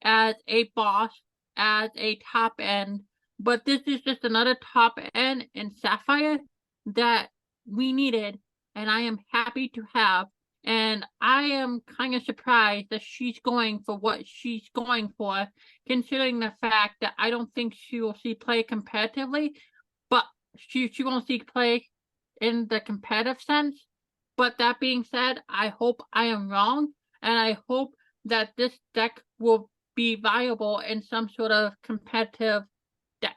as a boss, as a top end, but this is just another top end in Sapphire that we needed, and I am happy to have. And I am kind of surprised that she's going for what she's going for, considering the fact that I don't think she will see play competitively, but she won't see play in the competitive sense. But that being said, I hope I am wrong, and I hope that this deck will be viable in some sort of competitive deck.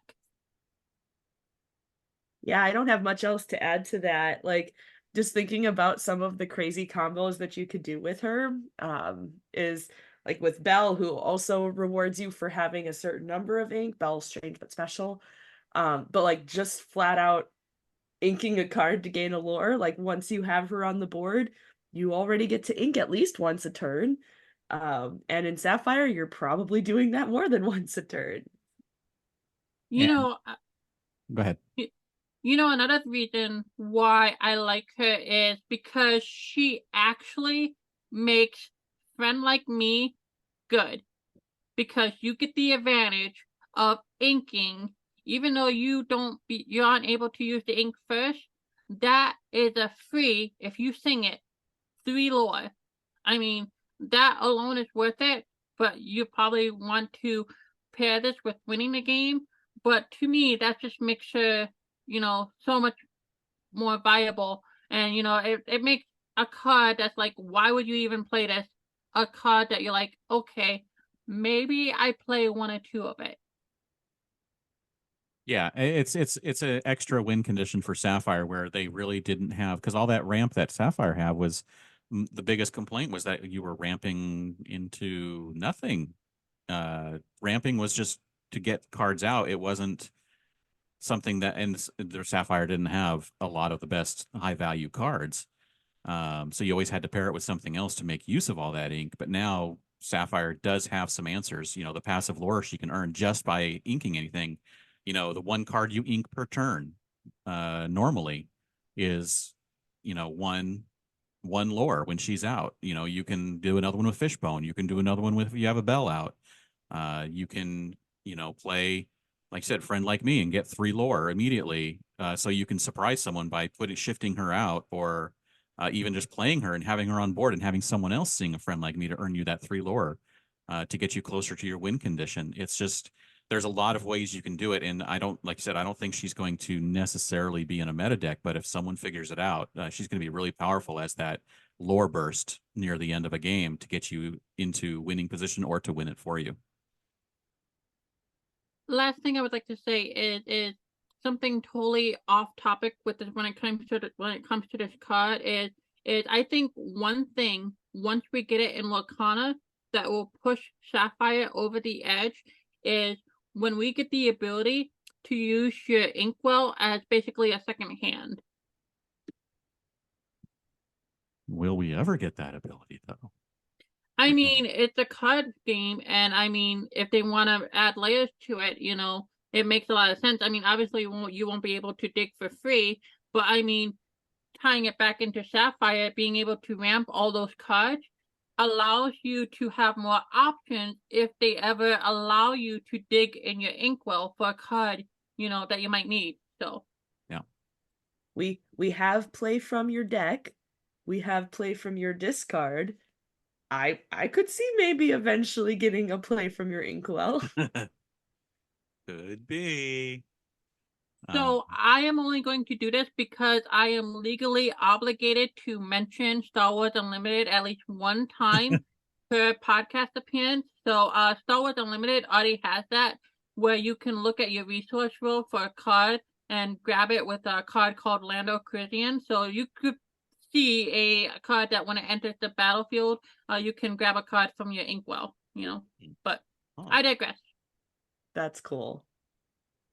Yeah, I don't have much else to add to that. Like, just thinking about some of the crazy combos that you could do with her, is like with Belle, who also rewards you for having a certain number of ink. Belle's strange but special. But like just flat out inking a card to gain a lore, like once you have her on the board, you already get to ink at least once a turn. And in Sapphire, you're probably doing that more than once a turn. You And know, go ahead. Another reason why I like her is because she actually makes friend like me good. Because you get the advantage of inking, even though you aren't able to use the ink first. That is a free, if you sing it, 3 lore. I mean, that alone is worth it. but you probably want to pair this with winning the game. But to me, that just makes it, so much more viable. And, it makes a card that's like, why would you even play this? A card that you're like, okay, maybe I play one or two of it. Yeah, it's an extra win condition for Sapphire where they really didn't have, because all that ramp that Sapphire had was the biggest complaint was that you were ramping into nothing. Ramping was just to get cards out. It wasn't something that, and their Sapphire didn't have a lot of the best high value cards. So you always had to pair it with something else to make use of all that ink. But now Sapphire does have some answers. The passive lore she can earn just by inking anything. The one card you ink per turn normally is, one lore when she's out. You can do another one with Fishbone. You can do another one with if you have a Bell out. You can, play, like I said, Friend Like Me and get 3 lore immediately. So you can surprise someone by shifting her out, or even just playing her and having her on board and having someone else sing A Friend Like Me to earn you that 3 lore to get you closer to your win condition. It's just, there's a lot of ways you can do it. And I don't, like I said, I don't think she's going to necessarily be in a meta deck, but if someone figures it out, she's going to be really powerful as that lore burst near the end of a game to get you into winning position or to win it for you. Last thing I would like to say is something totally off topic with this when it comes to this card is I think one thing once we get it in Lorcana that will push Sapphire over the edge is when we get the ability to use your Inkwell as basically a second hand. Will we ever get that ability though? I mean, it's a card game, and I mean, if they want to add layers to it, it makes a lot of sense. I mean, obviously, you won't be able to dig for free, but I mean, tying it back into Sapphire, being able to ramp all those cards allows you to have more options if they ever allow you to dig in your Inkwell for a card, that you might need. So, yeah, we have play from your deck, we have play from your discard. I could see maybe eventually getting a play from your Inkwell. could be. So I am only going to do this because I am legally obligated to mention Star Wars Unlimited at least one time per podcast appearance. So Star Wars Unlimited already has that where you can look at your resource roll for a card and grab it with a card called Lando Calrissian. So you could see a card that when it enters the battlefield, you can grab a card from your Inkwell, But I digress. That's cool.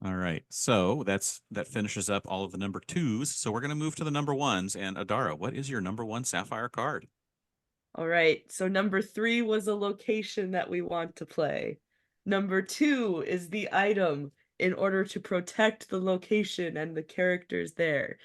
All right. So that finishes up all of the number 2s. So we're going to move to the number 1s. And Adara, what is your number 1 Sapphire card? All right. So number 3 was a location that we want to play. Number 2 is the item in order to protect the location and the characters there.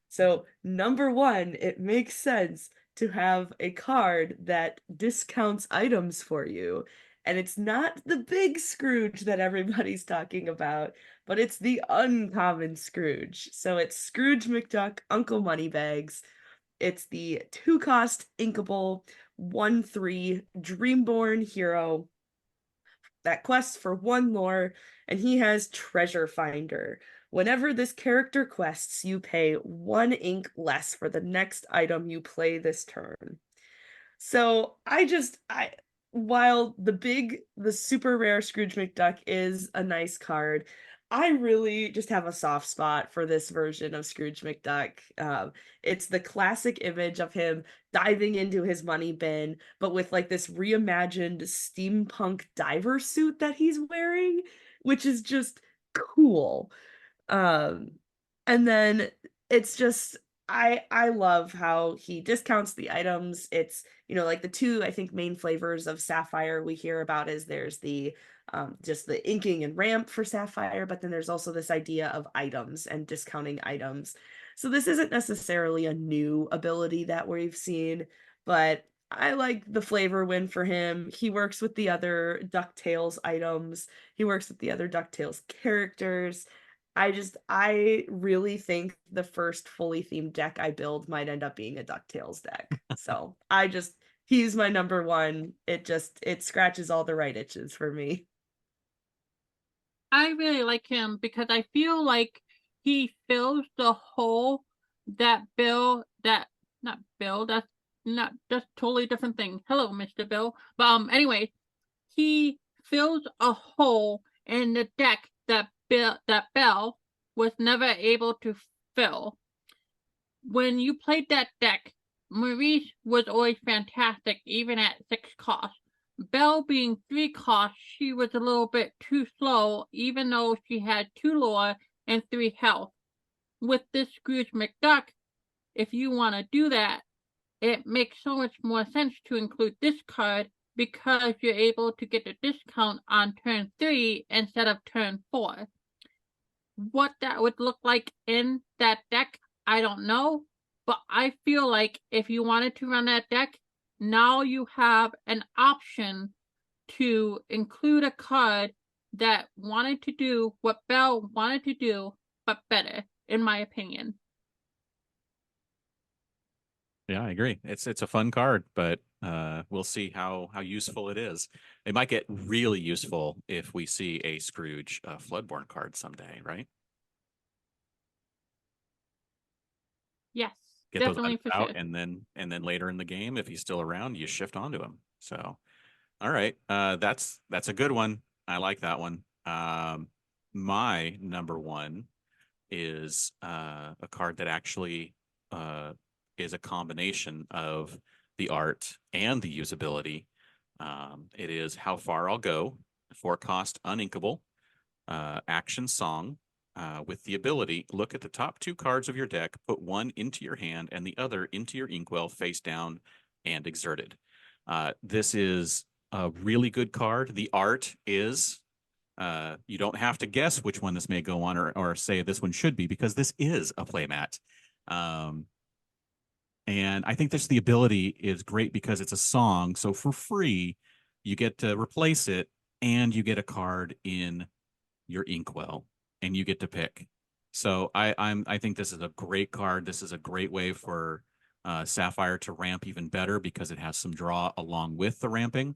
So number 1, it makes sense to have a card that discounts items for you. And it's not the big Scrooge that everybody's talking about, but it's the uncommon Scrooge. So it's Scrooge McDuck Uncle Moneybags. It's the 2-cost inkable 1/3 Dreamborn hero that quests for 1 lore, and he has Treasure Finder. Whenever this character quests, you pay 1 ink less for the next item you play this turn. So while the super rare Scrooge McDuck is a nice card, I really just have a soft spot for this version of Scrooge McDuck. It's the classic image of him diving into his money bin, but with like this reimagined steampunk diver suit that he's wearing, which is just cool. And then it's just I love how he discounts the items. It's, like the 2, I think, main flavors of Sapphire we hear about is there's the just the inking and ramp for Sapphire, but then there's also this idea of items and discounting items. So this isn't necessarily a new ability that we've seen, but I like the flavor win for him. He works with the other DuckTales items. He works with the other DuckTales characters. I really think the first fully themed deck I build might end up being a DuckTales deck. So he's my number one. It scratches all the right itches for me. I really like him because I feel like he fills the hole that Bill that not Bill, that's totally different thing. Hello, Mr. Bill. But anyway, he fills a hole in the deck that Bell was never able to fill. When you played that deck, Maurice was always fantastic, even at 6 cost. Belle being 3 cost, she was a little bit too slow, even though she had 2 lore and 3 health. With this Scrooge McDuck, if you want to do that, it makes so much more sense to include this card because you're able to get a discount on turn 3 instead of turn 4. What that would look like in that deck, I don't know, but I feel like if you wanted to run that deck, now you have an option to include a card that wanted to do what Belle wanted to do, but better, in my opinion. Yeah, I agree. It's a fun card, but we'll see how useful it is. It might get really useful if we see a Scrooge Floodborn card someday, right? Yes, Get those definitely for out, sure. and then later in the game, if he's still around, you shift onto him. So, all right, that's a good one. I like that one. My number one is a card that actually is a combination of the art and the usability. It is How Far I'll Go, 4 cost uninkable, action song, with the ability, look at the top 2 cards of your deck, put one into your hand and the other into your inkwell face down and exerted. This is a really good card. The art is, you don't have to guess which one this may go on or say this one should be, because this is a playmat. And I think this the ability is great because it's a song. So for free, you get to replace it and you get a card in your inkwell and you get to pick. So I think this is a great card. This is a great way for Sapphire to ramp even better because it has some draw along with the ramping.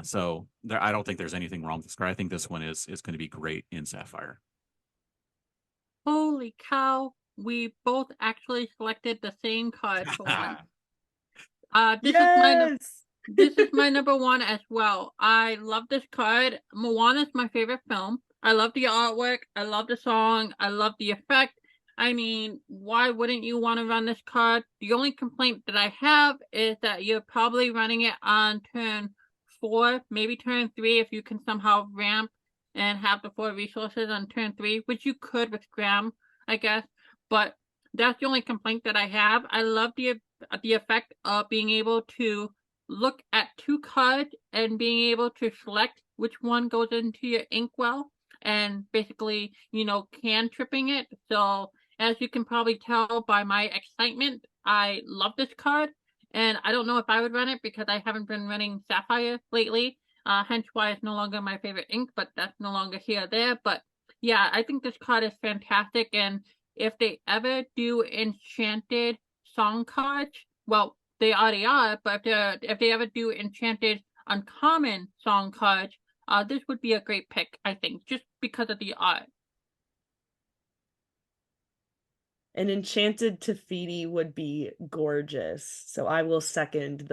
So I don't think there's anything wrong with this card. I think this one is going to be great in Sapphire. Holy cow, we both actually selected the same card for one. Yes. This is my number one as well. I love this card. Moana is my favorite film. I love the artwork. I love the song. I love the effect. I mean, why wouldn't you want to run this card? The only complaint that I have is that you're probably running it on turn 4, maybe turn 3 if you can somehow ramp and have the 4 resources on turn 3, which you could with Graham, I guess. But that's the only complaint that I have. I love the effect of being able to look at 2 cards and being able to select which one goes into your inkwell and basically, cantripping it. So as you can probably tell by my excitement, I love this card. And I don't know if I would run it because I haven't been running Sapphire lately. Hence why it's no longer my favorite ink, but that's no longer here or there. But yeah, I think this card is fantastic. And if they ever do enchanted song cards, well, they already are, but if they ever do enchanted uncommon song cards, this would be a great pick, I think, just because of the art. An enchanted Tefiti would be gorgeous. So I will second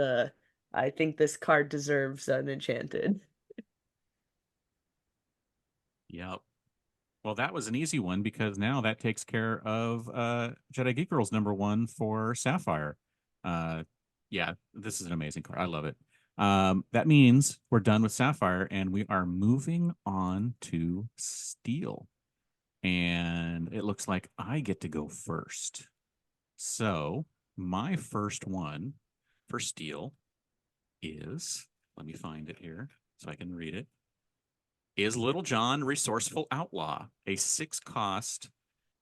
I think this card deserves an enchanted. Yep. Well, that was an easy one because now that takes care of Jedi Geek Girl's number one for Sapphire. Yeah, this is an amazing card. I love it. That means we're done with Sapphire and we are moving on to Steel. And it looks like I get to go first. So my first one for Steel is, let me find it here so I can read it, is Little John Resourceful Outlaw, a 6 cost,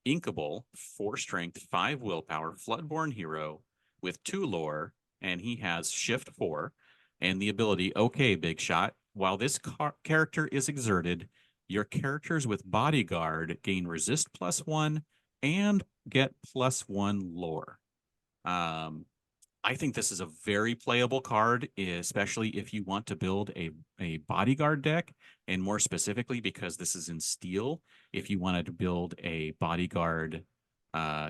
inkable, 4 strength, 5 willpower, Floodborn hero with 2 lore, and he has shift 4 and the ability, okay, big shot. While this character is exerted, your characters with bodyguard gain resist +1 and get +1 lore. I think this is a very playable card, especially if you want to build a bodyguard deck, and more specifically because this is in steel, if you wanted to build a bodyguard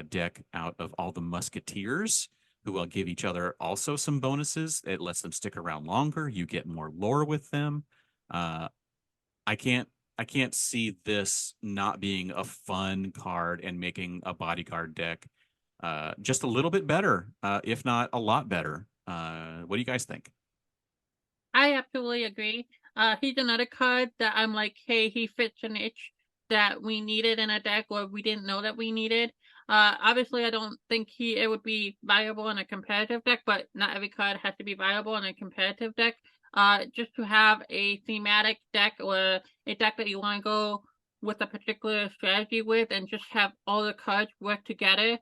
deck out of all the musketeers who will give each other also some bonuses. It lets them stick around longer. You get more lore with them. Uh, I can't see this not being a fun card and making a bodyguard deck just a little bit better, if not a lot better. What do you guys think? I absolutely agree. He's another card that I'm like, hey, he fits an itch that we needed in a deck or we didn't know that we needed. Obviously, I don't think it would be viable in a competitive deck, but not every card has to be viable in a competitive deck. Just to have a thematic deck or a deck that you want to go with a particular strategy with and just have all the cards work together,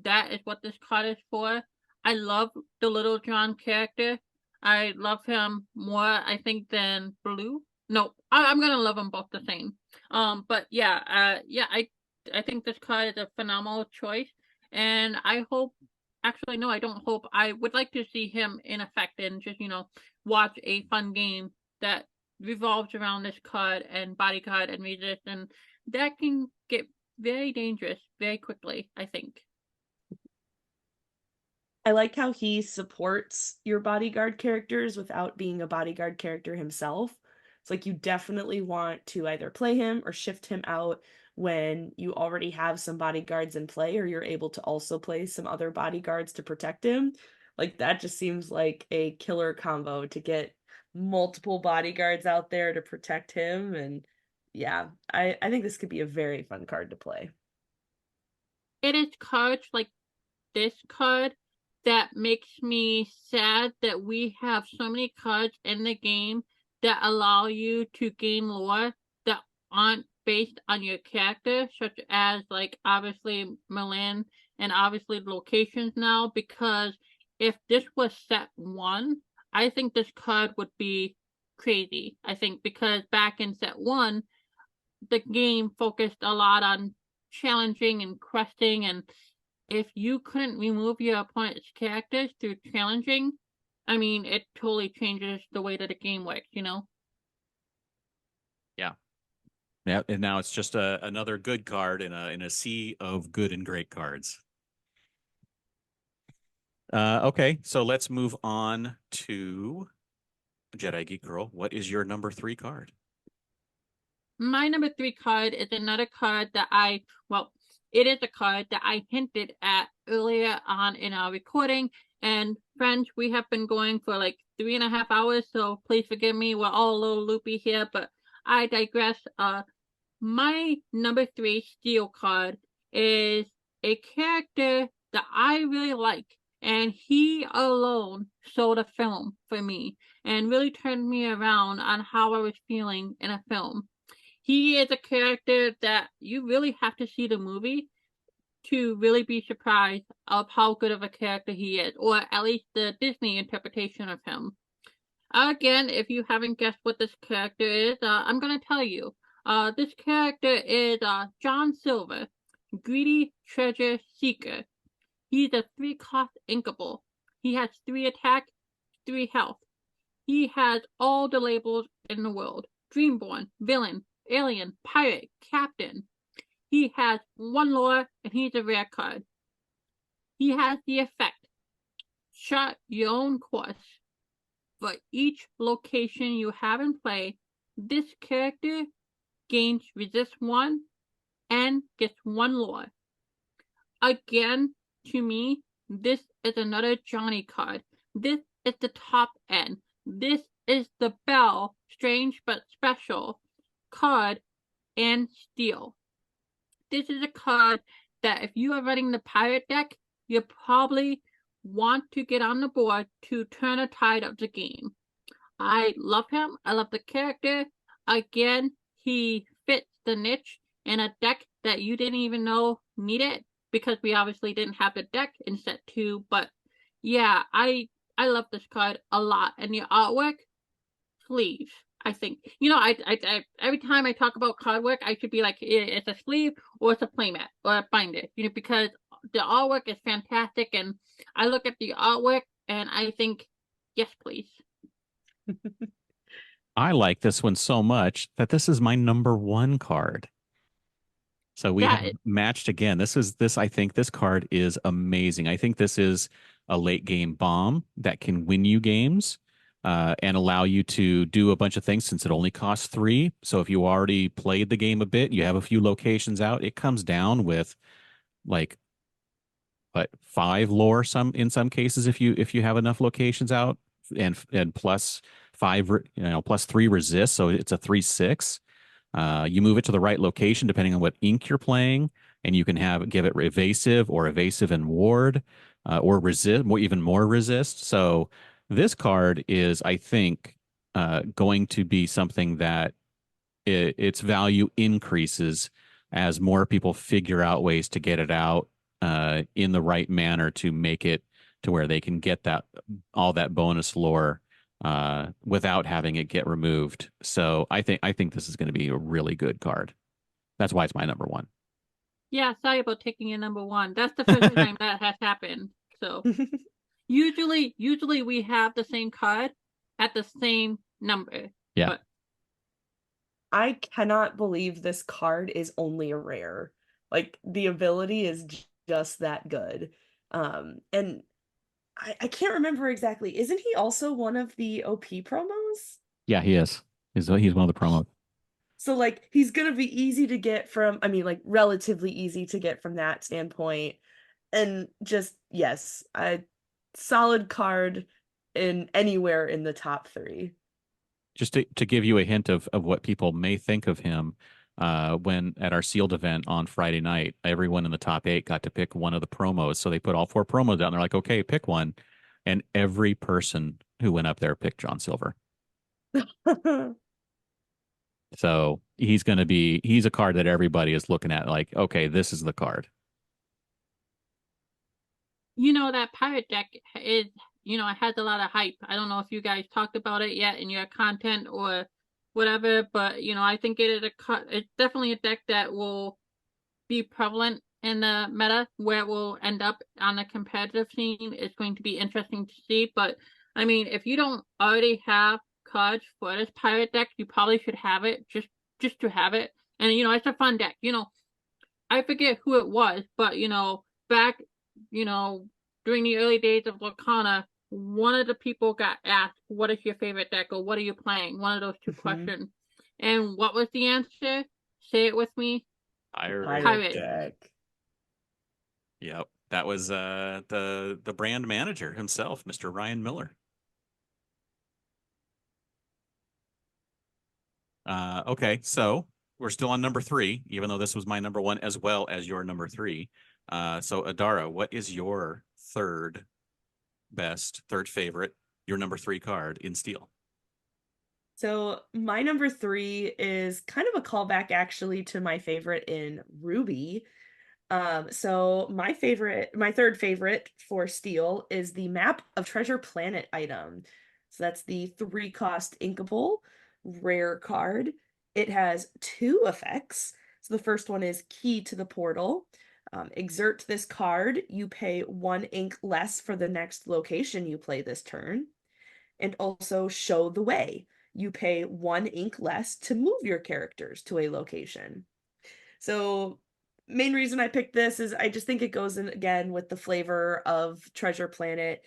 that is what this card is for. I love the Little John character. I love him more, I think, than Blue. No, I'm gonna love them both the same. But yeah, I think this card is a phenomenal choice, and I hope. Actually, no, I don't hope. I would like to see him in effect and just watch a fun game that revolves around this card and bodyguard and resist, and that can get very dangerous very quickly, I think. I like how he supports your bodyguard characters without being a bodyguard character himself. It's like you definitely want to either play him or shift him out when you already have some bodyguards in play, or you're able to also play some other bodyguards to protect him. Like that just seems like a killer combo to get multiple bodyguards out there to protect him. And yeah, I think this could be a very fun card to play. It is cards like this card that makes me sad that we have so many cards in the game that allow you to gain lore that aren't based on your character, such as like obviously Milan and obviously locations now, because if this was set one, I think this card would be crazy. I think because back in set one, the game focused a lot on challenging and questing, and if you couldn't remove your opponent's characters through challenging, I mean, it totally changes the way that the game works, Yeah. Yeah, and now it's just another good card in a sea of good and great cards. Okay, so let's move on to Jedi Geek Girl. What is your number 3 card? My number 3 card is another card that it is a card that I hinted at earlier on in our recording. And friends, we have been going for like 3.5 hours, so please forgive me. We're all a little loopy here, but I digress. My number 3 Steel card is a character that I really like, and he alone sold a film for me and really turned me around on how I was feeling in a film. He is a character that you really have to see the movie to really be surprised of how good of a character he is, or at least the Disney interpretation of him. Again, if you haven't guessed what this character is, I'm going to tell you. This character is John Silver, Greedy Treasure Seeker. He's a 3-cost inkable. He has 3 attack, 3 health. He has all the labels in the world. Dreamborn, Villain, Alien, Pirate, Captain. He has 1 lore, and he's a rare card. He has the effect, chart your own course. For each location you have in play, this character gains resist 1 and gets 1 lore. Again, to me, this is another Johnny card. This is the top end. This is the Bell, strange but special card and Steel. This is a card that if you are running the pirate deck, you probably want to get on the board to turn a tide of the game. I love him. I love the character. Again, he fits the niche in a deck that you didn't even know needed, because we obviously didn't have the deck in set 2. But yeah, I love this card a lot. And the artwork, sleeves. I think I every time I talk about card work, I should be like, it's a sleeve or it's a playmat or a binder, because the artwork is fantastic, and I look at the artwork And I think, yes, please. I like this one so much that this is my number one card. So we have That matched again. I think this card is amazing. I think this is a late game bomb that can win you games and allow you to do a bunch of things since it only costs 3. So if you already played the game a bit, you have a few locations out, it comes down with like what 5 lore in some cases if you have enough locations out and plus 5 plus 3 resist, so it's a 3/6. You move it to the right location depending on what ink you're playing, and you can give it evasive or evasive and ward, or resist, even more resist. So this card is, I think, going to be something that its value increases as more people figure out ways to get it out in the right manner to make it to where they can get all that bonus lore without having it get removed. So I think this is going to be a really good card. That's why it's my number one. Yeah, sorry about taking your number one. That's the first time that has happened. So usually we have the same card at the same number. Yeah. But I cannot believe this card is only a rare. Like the ability is just that good. And I can't remember exactly. Isn't he also one of the OP promos? Yeah, he is. He's one of the promos. So like he's gonna be easy to get from, I mean, like relatively easy to get from that standpoint. And just yes, a solid card in anywhere in the top 3. Just to give you a hint of what people may think of him, when at our sealed event on Friday night, everyone in the top 8 got to pick one of the promos. So they put all 4 promos out and they're like, okay, pick one. And every person who went up there picked John Silver. So he's a card that everybody is looking at like, okay, this is the card. that pirate deck is, it has a lot of hype. I don't know if you guys talked about it yet in your content or whatever, but I think it's definitely a deck that will be prevalent in the meta. Where it will end up on the competitive scene is going to be interesting to see. But I mean, if you don't already have cards for this pirate deck, you probably should have it just to have it. And it's a fun deck. I forget who it was, but back, during the early days of Lorcana, one of the people got asked, "What is your favorite deck?" or "What are you playing?" One of those 2 questions. And what was the answer? Say it with me. Pirate deck. Yep. That was the brand manager himself, Mr. Ryan Miller. Okay, so we're still on number 3, even though this was my number 1 as well as your number 3. So Adara, what is your third favorite, your number 3 card in Steel? So my number 3 is kind of a callback actually to my favorite in Ruby. So my third favorite for Steel is the Map of Treasure Planet item. So that's the 3-cost inkable rare card. It has 2 effects. So the first one is Key to the Portal. Exert this card, you pay 1 ink less for the next location you play this turn. And also Show the Way. You pay 1 ink less to move your characters to a location. So main reason I picked this is I just think it goes in again with the flavor of Treasure Planet.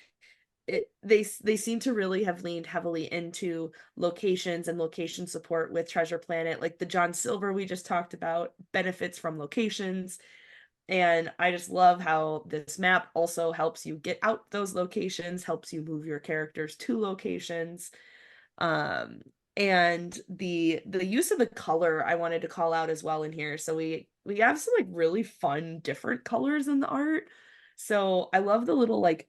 They seem to really have leaned heavily into locations and location support with Treasure Planet. Like the John Silver we just talked about benefits from locations. And I just love how this map also helps you get out those locations, helps you move your characters to locations. Um, and the use of the color I wanted to call out as well in here. So we have some like really fun different colors in the art. So I love the little like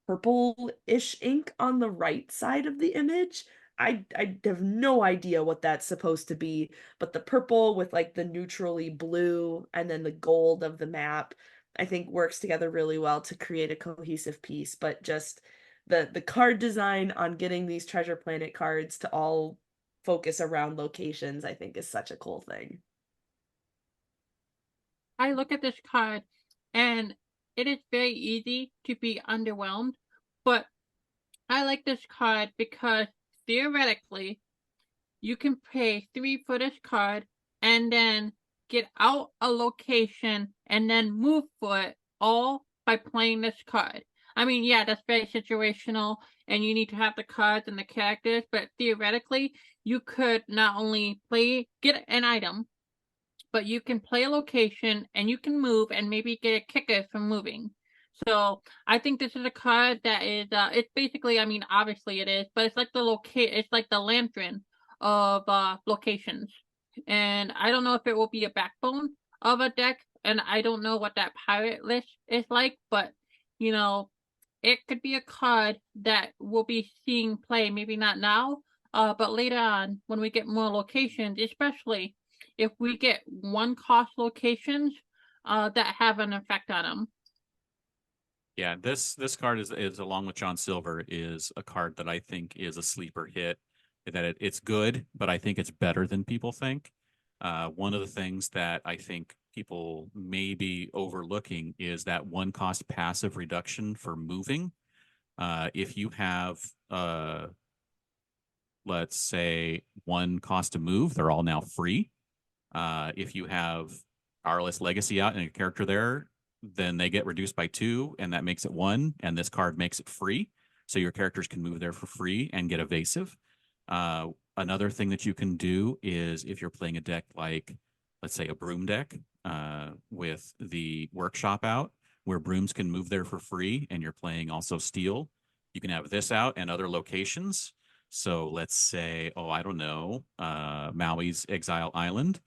purple-ish ink on the right side of the image. I have no idea what that's supposed to be, but the purple with like the neutrally blue and then the gold of the map, I think works together really well to create a cohesive piece. But just the card design on getting these Treasure Planet cards to all focus around locations, I think is such a cool thing. I look at this card and it is very easy to be underwhelmed, but I like this card because theoretically you can pay 3 for this card and then get out a location and then move for it all by playing this card. I mean, yeah, that's very situational and you need to have the cards and the characters, but theoretically, you could not only get an item, but you can play a location and you can move and maybe get a kicker from moving. So I think this is a card that is it's basically, I mean, obviously it is, but it's like it's like the lantern of locations. And I don't know if it will be a backbone of a deck, and I don't know what that pirate list is like, but you know, it could be a card that we'll be seeing play, maybe not now, but later on when we get more locations, especially if we get one cost locations that have an effect on them. Yeah, this card is along with John Silver is a card that I think is a sleeper hit. That it's good, but I think it's better than people think. One of the things that I think people may be overlooking is that one cost passive reduction for moving. If you have, let's say, one cost to move, they're all now free. If you have Arliss Legacy out and a character there, then they get reduced by 2, and that makes it 1, and this card makes it free. So your characters can move there for free and get evasive. Another thing that you can do is if you're playing a deck like, let's say, a broom deck with the workshop out, where brooms can move there for free, and you're playing also steel, you can have this out and other locations. So let's say, oh, I don't know, Maui's Exile Island,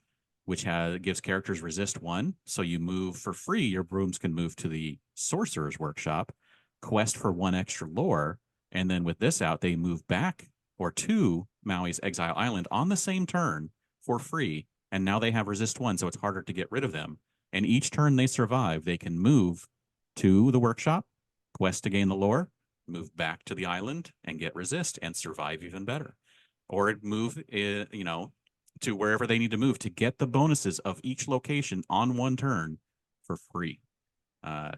which gives characters resist 1. So you move for free, your brooms can move to the Sorcerer's Workshop, quest for 1 extra lore, and then with this out, they move back or to Maui's Exile Island on the same turn for free, and now they have resist 1, so it's harder to get rid of them. And each turn they survive, they can move to the workshop, quest to gain the lore, move back to the island and get resist and survive even better. Or move, to wherever they need to move to get the bonuses of each location on 1 turn for free.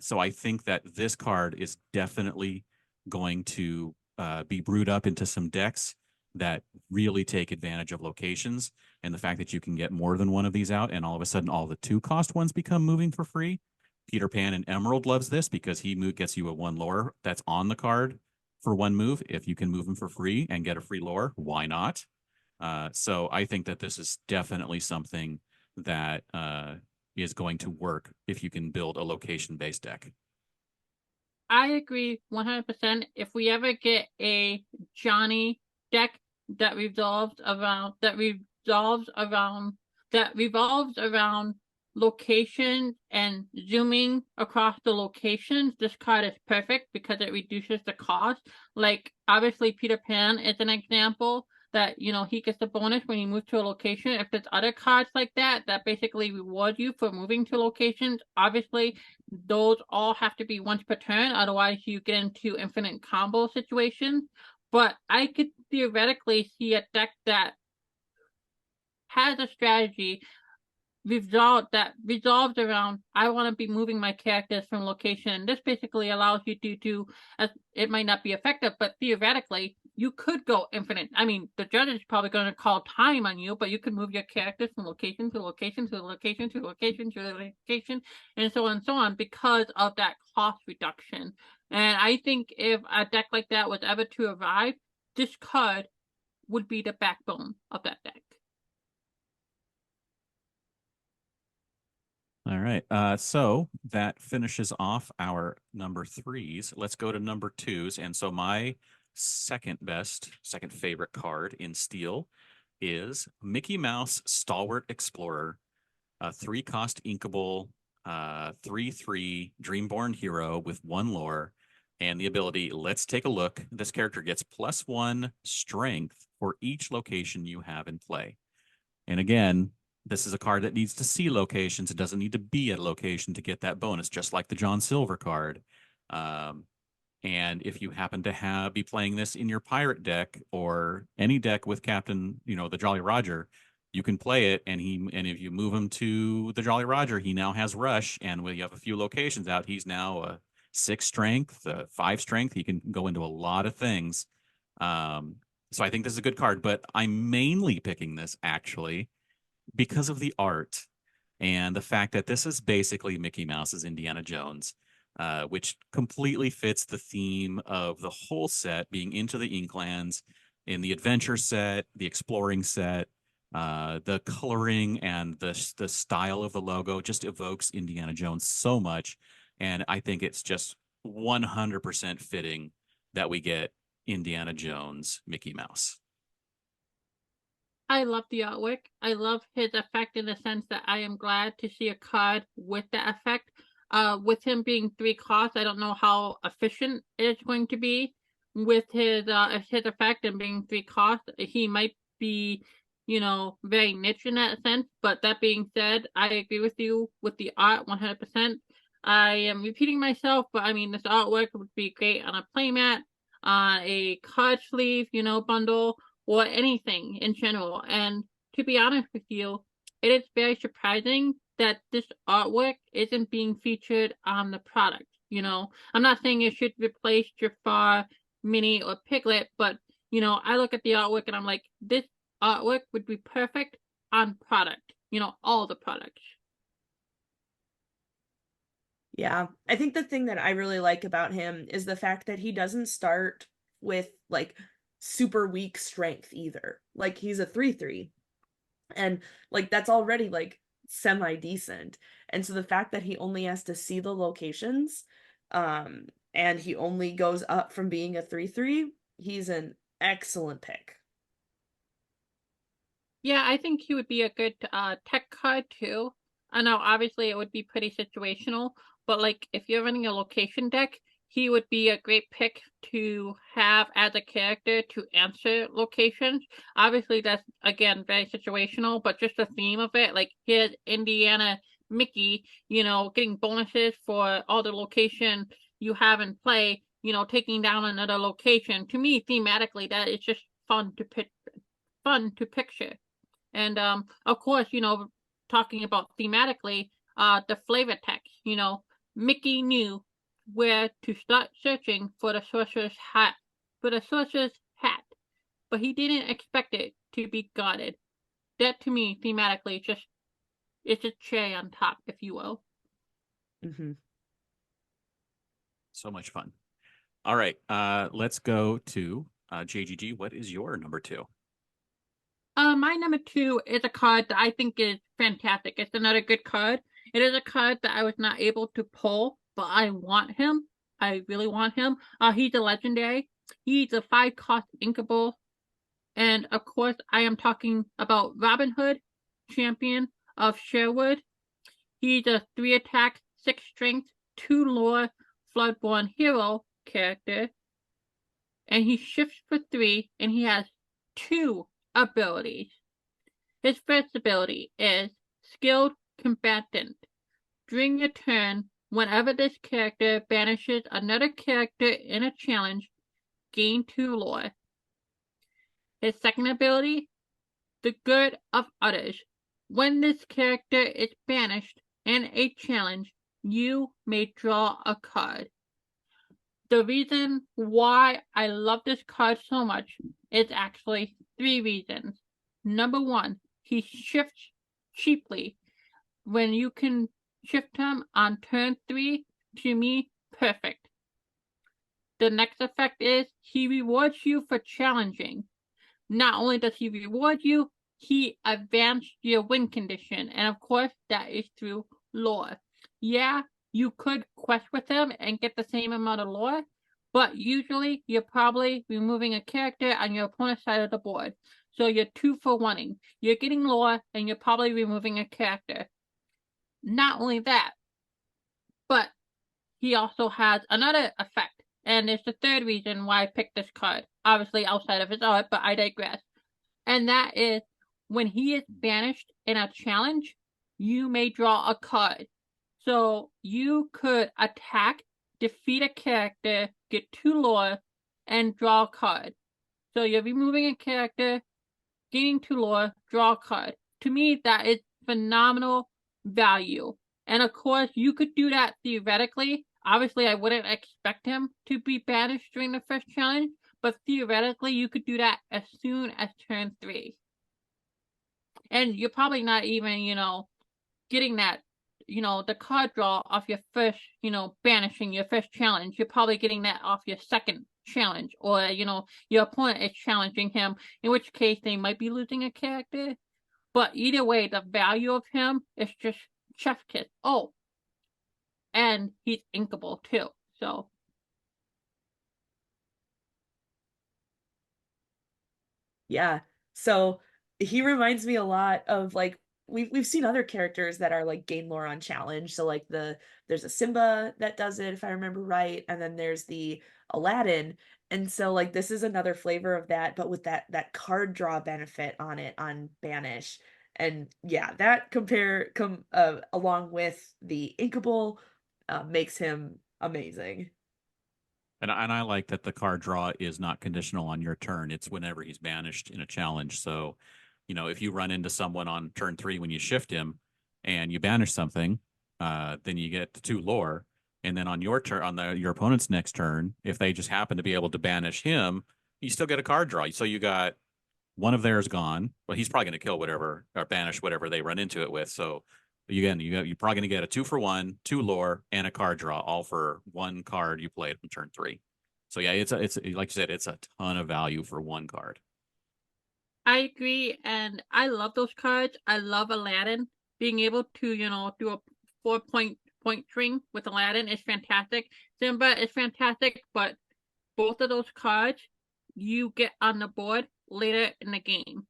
So I think that this card is definitely going to be brewed up into some decks that really take advantage of locations, and the fact that you can get more than one of these out, and all of a sudden all the 2 cost ones become moving for free. Peter Pan and Emerald loves this because he gets you a 1 lore that's on the card for 1 move. If you can move him for free and get a free lore, why not? So I think that this is definitely something that is going to work if you can build a location-based deck. I agree 100%. If we ever get a Johnny deck that revolves around location and zooming across the locations, this card is perfect because it reduces the cost. Like, obviously, Peter Pan is an example that, he gets the bonus when you move to a location. If there's other cards like that basically reward you for moving to locations, obviously, those all have to be once per turn. Otherwise, you get into infinite combo situations. But I could theoretically see a deck that has a strategy resolves around I want to be moving my characters from location. This basically allows you to it might not be effective, but theoretically you could go infinite. I mean, the judge is probably going to call time on you, but you can move your characters from location to location to location to location to location, and so on because of that cost reduction. And I think if a deck like that was ever to arrive, this card would be the backbone of that deck. All right. So that finishes off our number 3s. Let's go to number 2s. And so my second favorite card in Steel is Mickey Mouse Stalwart Explorer, a 3-cost inkable, 3/3 Dreamborn hero with 1 lore and the ability, let's take a look. This character gets +1 strength for each location you have in play. And again, this is a card that needs to see locations. It doesn't need to be at a location to get that bonus, just like the John Silver card. And if you happen to be playing this in your pirate deck or any deck with Captain, the Jolly Roger, you can play it. And if you move him to the Jolly Roger, he now has rush. And when you have a few locations out, he's now 6 strength, 5 strength. He can go into a lot of things. So I think this is a good card, but I'm mainly picking this actually because of the art and the fact that this is basically Mickey Mouse's Indiana Jones, which completely fits the theme of the whole set being into the Inklands, in the adventure set, the exploring set. The coloring and the style of the logo just evokes Indiana Jones so much, and I think it's just 100% fitting that we get Indiana Jones Mickey Mouse. I love the artwork. I love his effect in the sense that I am glad to see a card with that effect. With him being 3 costs, I don't know how efficient it's going to be with his effect and being 3 costs. He might be, very niche in that sense. But that being said, I agree with you with the art 100%. I am repeating myself, but I mean, this artwork would be great on a playmat, on a card sleeve, bundle, or anything in general. And to be honest with you, it is very surprising that this artwork isn't being featured on the product. I'm not saying it should replace Jafar, Minnie, or Piglet, but I look at the artwork and I'm like, this artwork would be perfect on product. All the products. Yeah, I think the thing that I really like about him is the fact that he doesn't start with like super weak strength either. Like he's a 3/3, and like that's already like semi decent. And so the fact that he only has to see the locations, and he only goes up from being a 3/3, he's an excellent pick. Yeah, I think he would be a good tech card too. I know obviously it would be pretty situational, but like if you're running a location deck, he would be a great pick to have as a character to answer locations. Obviously that's again very situational, but just the theme of it, like here's Indiana Mickey, getting bonuses for all the location you have in play, taking down another location. To me, thematically, that is just fun to picture. And of course, talking about thematically, the flavor text, Mickey knew where to start searching for the sorcerer's hat, but he didn't expect it to be guarded. That to me, thematically, it's a cherry on top, if you will. Mm-hmm. So much fun. All right, let's go to JGG. What is your number 2? My number 2 is a card that I think is fantastic. It's another good card. It is a card that I was not able to pull, but I want him. I really want him. He's a legendary. He's a 5-cost inkable. And of course, I am talking about Robin Hood, champion of Sherwood. He's a 3 attack, 6 strength, 2 lore, Floodborn hero character. And he shifts for 3, and he has 2 abilities. His first ability is Skilled Combatant. During your turn, whenever this character banishes another character in a challenge, gain 2 lore. His second ability, The Good of Others. When this character is banished in a challenge, you may draw a card. The reason why I love this card so much is actually 3 reasons. Number 1, he shifts cheaply. When you can shift him on turn 3, to me, perfect. The next effect is he rewards you for challenging. Not only does he reward you, he advanced your win condition. And of course, that is through lore. Yeah, you could quest with him and get the same amount of lore, but usually you're probably removing a character on your opponent's side of the board. So you're 2 for 1-ing. You're getting lore and you're probably removing a character. Not only that, but he also has another effect. And it's the third reason why I picked this card. Obviously outside of his art, but I digress. And that is when he is banished in a challenge, you may draw a card. So you could attack, defeat a character, get 2 lore, and draw a card. So you're removing a character, gaining 2 lore, draw a card. To me, that is phenomenal value. And of course, you could do that theoretically Obviously, I wouldn't expect him to be banished during the first challenge, but theoretically, you could do that as soon as turn 3. And you're probably not even, getting that, the card draw off your first, banishing your first challenge. You're probably getting that off your second challenge, or, your opponent is challenging him, in which case they might be losing a character. But either way, the value of him is just chef kiss. Oh, and he's inkable too. So Yeah. So he reminds me a lot of like we've seen other characters that are like gain lore on challenge. So like there's a Simba that does it if I remember right, and then there's the Aladdin. And so like this is another flavor of that, but with that card draw benefit on it on Banish. And yeah, that compare come along with the Inkable makes him amazing. And I like that the card draw is not conditional on your turn. It's whenever he's banished in a challenge. So, if you run into someone on turn 3 when you shift him and you banish something, then you get the 2 lore. And then on your turn, your opponent's next turn, if they just happen to be able to banish him, you still get a card draw. So you got one of theirs gone. Well, he's probably going to kill whatever or banish whatever they run into it with. So you're probably going to get a 2-for-1, 2 lore, and a card draw, all for one card you played on turn 3. So yeah, it's like you said, it's a ton of value for one card. I agree, and I love those cards. I love Aladdin. Being able to, do a 4-point string with Aladdin is fantastic. Simba is fantastic, but both of those cards you get on the board later in the game.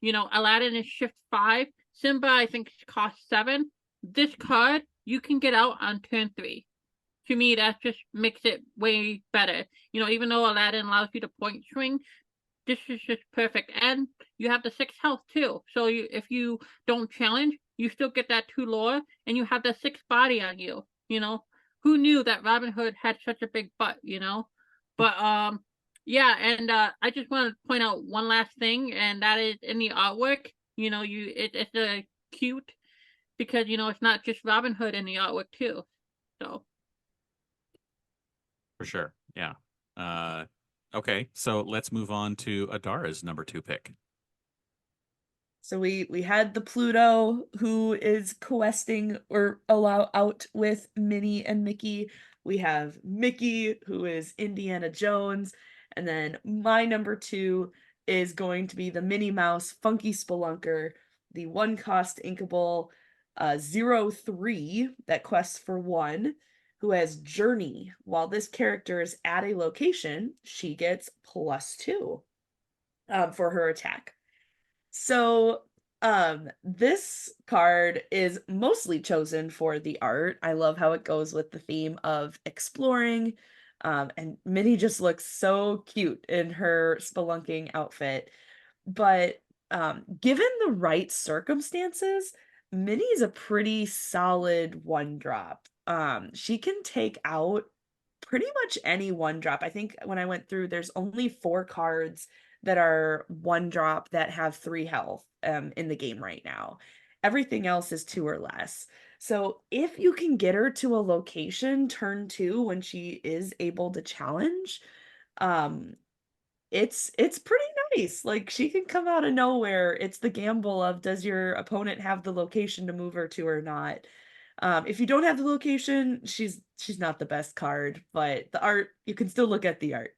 Aladdin is shift 5. Simba, I think, costs 7. This card you can get out on turn 3. To me, that just makes it way better. Even though Aladdin allows you to point swing, this is just perfect. And you have the 6 health too. So if you don't challenge, you still get that 2 lore, and you have the 6 body on you. Who knew that Robin Hood had such a big butt? But yeah, and I just want to point out one last thing, and that is in the artwork. It's a cute because it's not just Robin Hood in the artwork too. So. For sure. Yeah. Okay, so let's move on to Adara's number 2 pick. So we had the Pluto who is questing or allow out with Minnie and Mickey. We have Mickey who is Indiana Jones, and then my number 2 is going to be the Minnie Mouse Funky Spelunker, the 1-cost inkable 0-3 that quests for 1, who has Journey. While this character is at a location, she gets +2 for her attack. So, this card is mostly chosen for the art. I love how it goes with the theme of exploring. And Minnie just looks so cute in her spelunking outfit. But given the right circumstances, Minnie's a pretty solid 1-drop. She can take out pretty much any 1-drop. I think when I went through, there's only 4 cards that are 1-drop that have 3 health in the game right now. Everything else is 2 or less. So if you can get her to a location turn 2 when she is able to challenge, um, it's pretty nice. Like she can come out of nowhere. It's the gamble of does your opponent have the location to move her to or not. If you don't have the location, she's not the best card, but the art, you can still look at the art.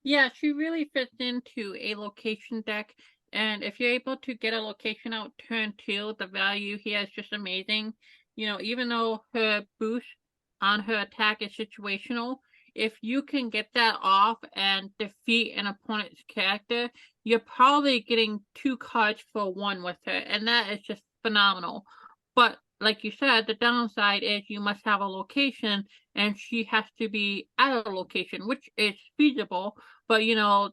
Yeah, she really fits into a location deck, and if you're able to get a location out turn 2, the value here is just amazing. Even though her boost on her attack is situational, if you can get that off and defeat an opponent's character, you're probably getting 2 cards for 1 with her, and that is just phenomenal. But like you said, the downside is you must have a location, and she has to be at a location, which is feasible, but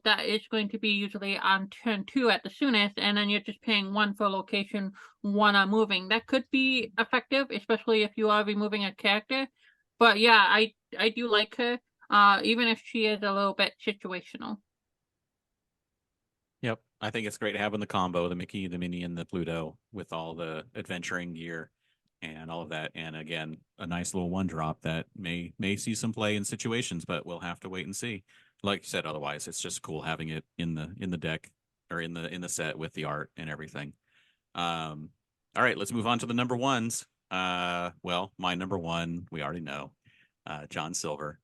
that is going to be usually on turn 2 at the soonest, and then you're just paying 1 for location, 1 on moving. That could be effective, especially if you are removing a character. But yeah, I do like her, even if she is a little bit situational. Yep. I think it's great having the combo, the Mickey, the Minnie, and the Pluto with all the adventuring gear. and all of that. And again, a nice little one drop that may see some play in situations, but we'll have to wait and see. Like you said, otherwise it's just cool having it in the deck or in the set with the art and everything. All right, let's move on to the number ones. Well, my number one, we already know, John Silver.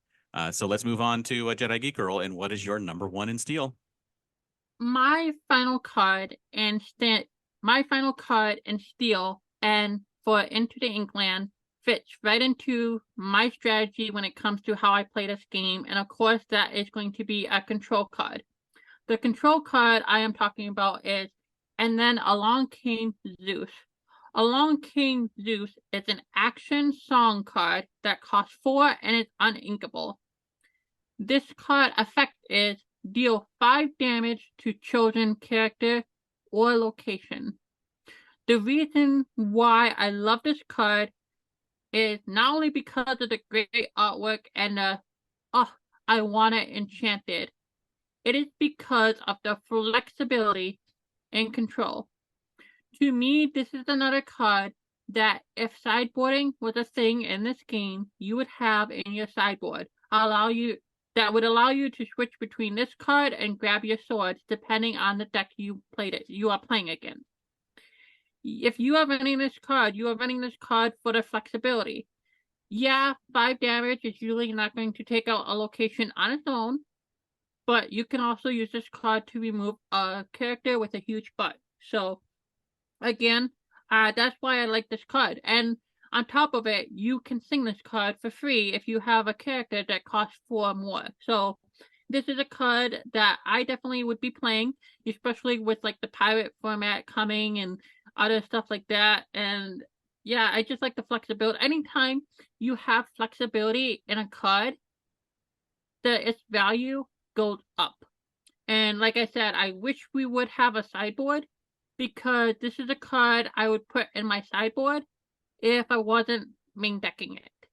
So let's move on to Jedi Geek Girl. And what is your number one in Steel? My final card and Steel and for Into the Inkland fits right into my strategy when it comes to how I play this game, and of course that is going to be a control card. The control card I am talking about is And Then Along Came Zeus. Along Came Zeus is an action song card that costs 4 and is uninkable. This card effect is deal 5 damage to chosen character or location. The reason why I love this card is not only because of the great artwork and I want it enchanted. It is because of the flexibility and control. To me, this is another card that if sideboarding was a thing in this game, you would have in your sideboard. That would allow you to switch between this card and grab your swords depending on the deck you are playing against. If you are running this card, you are running this card for the flexibility. Yeah, 5 damage is usually not going to take out a location on its own, but you can also use this card to remove a character with a huge butt. So, again, that's why I like this card. And on top of it, you can sing this card for free if you have a character that costs 4 more. So this is a card that I definitely would be playing, especially with like the pirate format coming and other stuff like that. And yeah, I just like the flexibility. Anytime you have flexibility in a card, its value goes up. And like I said, I wish we would have a sideboard because this is a card I would put in my sideboard if I wasn't main decking it.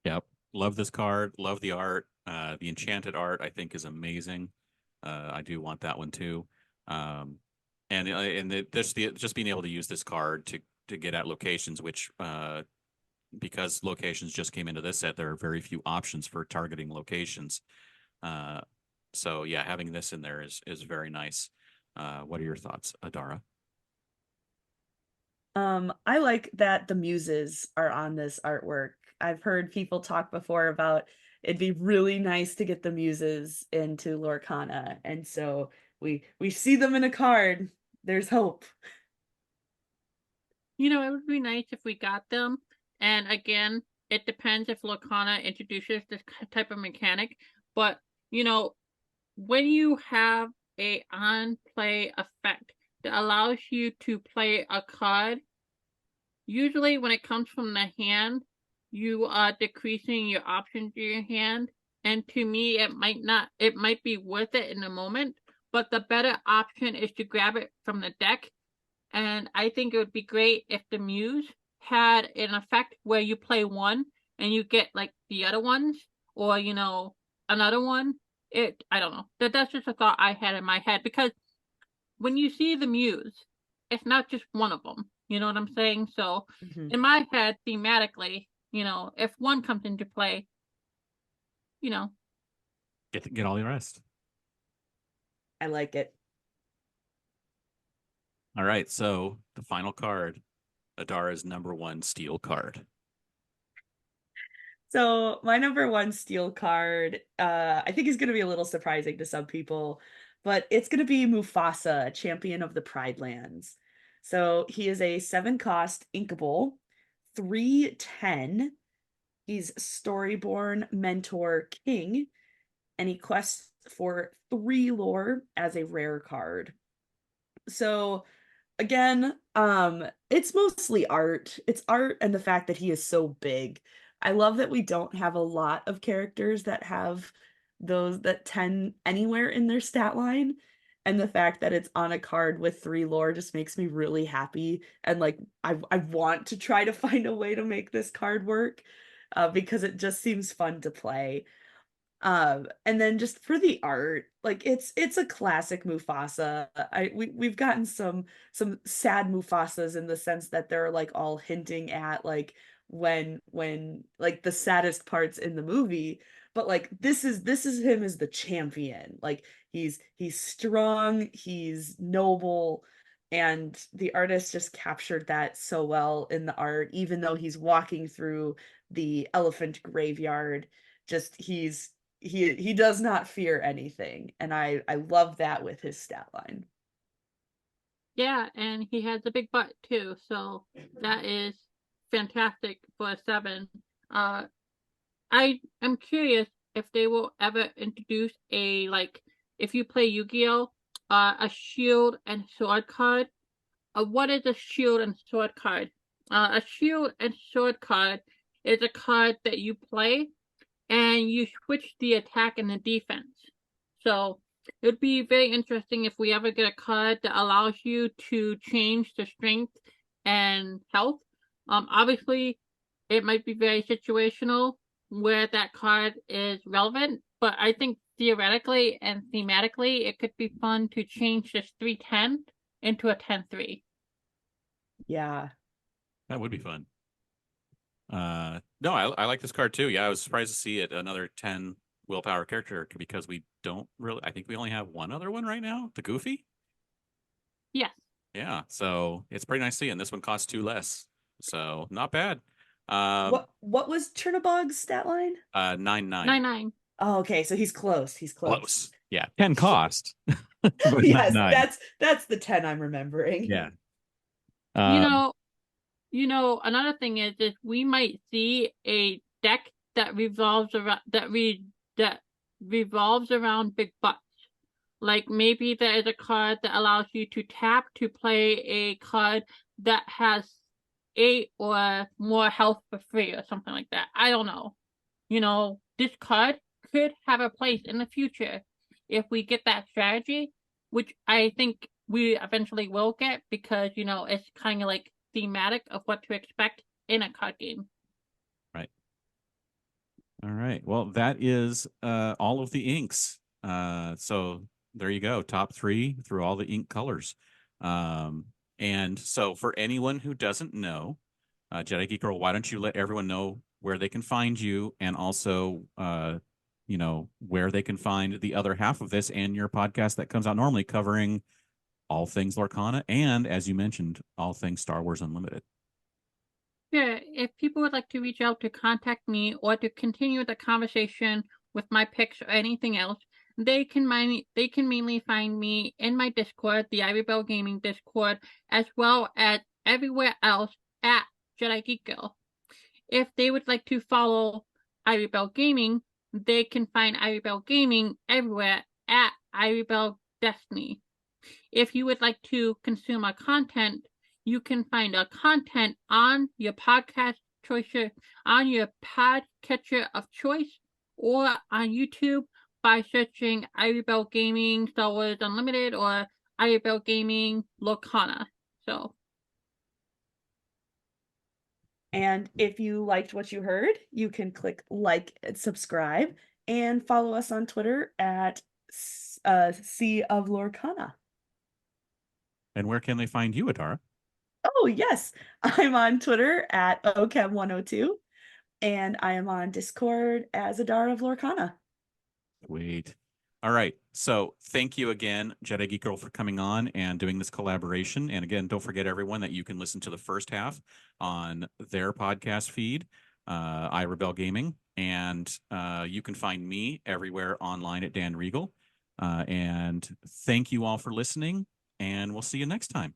Yep. Love this card. Love the art. The enchanted art I think is amazing. I do want that one too. Just being able to use this card to get at locations, which because locations just came into this set, there are very few options for targeting locations. So yeah, having this in there is very nice. What are your thoughts, Adara? I like that the muses are on this artwork. I've heard people talk before about it'd be really nice to get the muses into Lorcana, and so we see them in a card. There's hope. You know, it would be nice if we got them. And again, it depends if Lorcana introduces this type of mechanic. But, you know, when you have a on-play effect that allows you to play a card, usually when it comes from the hand, you are decreasing your options in your hand. And to me, it might be worth it in the moment, but the better option is to grab it from the deck. And I think it would be great if the Muse had an effect where you play one and you get like the other ones, or you know, another one. I don't know. That's just a thought I had in my head, because when you see the Muse, it's not just one of them. You know what I'm saying? So in my head, thematically, you know, if one comes into play, you know, Get all the rest. I like it. All right, so the final card, Adara's number one Steel card. So my number one Steel card, I think is going to be a little surprising to some people, but it's going to be Mufasa, Champion of the Pride Lands. So he is a 7-cost inkable, 3/10. He's Storyborn Mentor King, and he quests for 3 lore as a rare card. So again, it's mostly art. It's art and the fact that he is so big. I love that we don't have a lot of characters that have those that 10 anywhere in their stat line. And the fact that it's on a card with 3 lore just makes me really happy. And like I want to try to find a way to make this card work because it just seems fun to play. And then just for the art, like it's a classic Mufasa. We've gotten some sad Mufasas in the sense that they're like all hinting at like when like the saddest parts in the movie, but like this is him as the champion. Like he's strong, he's noble, and the artist just captured that so well in the art, even though he's walking through the elephant graveyard. Just he does not fear anything, and I love that with his stat line. Yeah, and he has a big butt too, so that is fantastic for a 7. I am curious if they will ever introduce a like if you play Yu-Gi-Oh, a shield and sword card. What is a shield and sword card? A shield and sword card is a card that you play and you switch the attack and the defense. So it would be very interesting if we ever get a card that allows you to change the strength and health. Obviously, it might be very situational where that card is relevant, but I think theoretically and thematically, it could be fun to change this 3/10 into a 10/3. Yeah. That would be fun. No, I like this card too. Yeah, I was surprised to see it another 10 willpower character because we don't really. I think we only have one other one right now, the Goofy. Yes. Yeah, so it's pretty nice seeing this one costs 2 less, so not bad. What was Chernobog's stat line? 9-9. 9/9. Oh, okay, so he's close. He's close. Close. Yeah, 10 cost. But Yes, 9-9. that's the 10 I'm remembering. Yeah. You know, another thing is we might see a deck that revolves around that revolves around big butts. Like maybe there is a card that allows you to tap to play a card that has 8 or more health for free or something like that. I don't know. You know, this card could have a place in the future if we get that strategy, which I think we eventually will get because, you know, it's kind of like thematic of what to expect in a card game. Right. All right. Well, that is all of the inks. So there you go. Top 3 through all the ink colors. And so for anyone who doesn't know, Jedi Geek Girl, why don't you let everyone know where they can find you and also, you know, where they can find the other half of this and your podcast that comes out normally covering all things Lorcana and, as you mentioned, all things Star Wars Unlimited. Yeah, if people would like to reach out to contact me or to continue the conversation with my picks or anything else, they can mainly find me in my Discord, the Ivy Bell Gaming Discord, as well as everywhere else at Jedi Geek Girl. If they would like to follow Ivy Bell Gaming, they can find Ivy Bell Gaming everywhere at Ivy Bell Destiny. If you would like to consume our content, you can find our content on your podcast choice, on your podcatcher of choice, or on YouTube by searching Ivy Bell Gaming Star Wars Unlimited or Ivy Bell Gaming Lorcana. So. And if you liked what you heard, you can click like and subscribe and follow us on Twitter at Sea of Lorcana. And where can they find you, Adara? Oh, yes. I'm on Twitter at Ochem102, and I am on Discord as Adara of Lorcana. Sweet. All right. So thank you again, Jedi Geek Girl, for coming on and doing this collaboration. And again, don't forget, everyone, that you can listen to the first half on their podcast feed, I Rebel Gaming. And you can find me everywhere online at Dan Regal. And thank you all for listening, and we'll see you next time.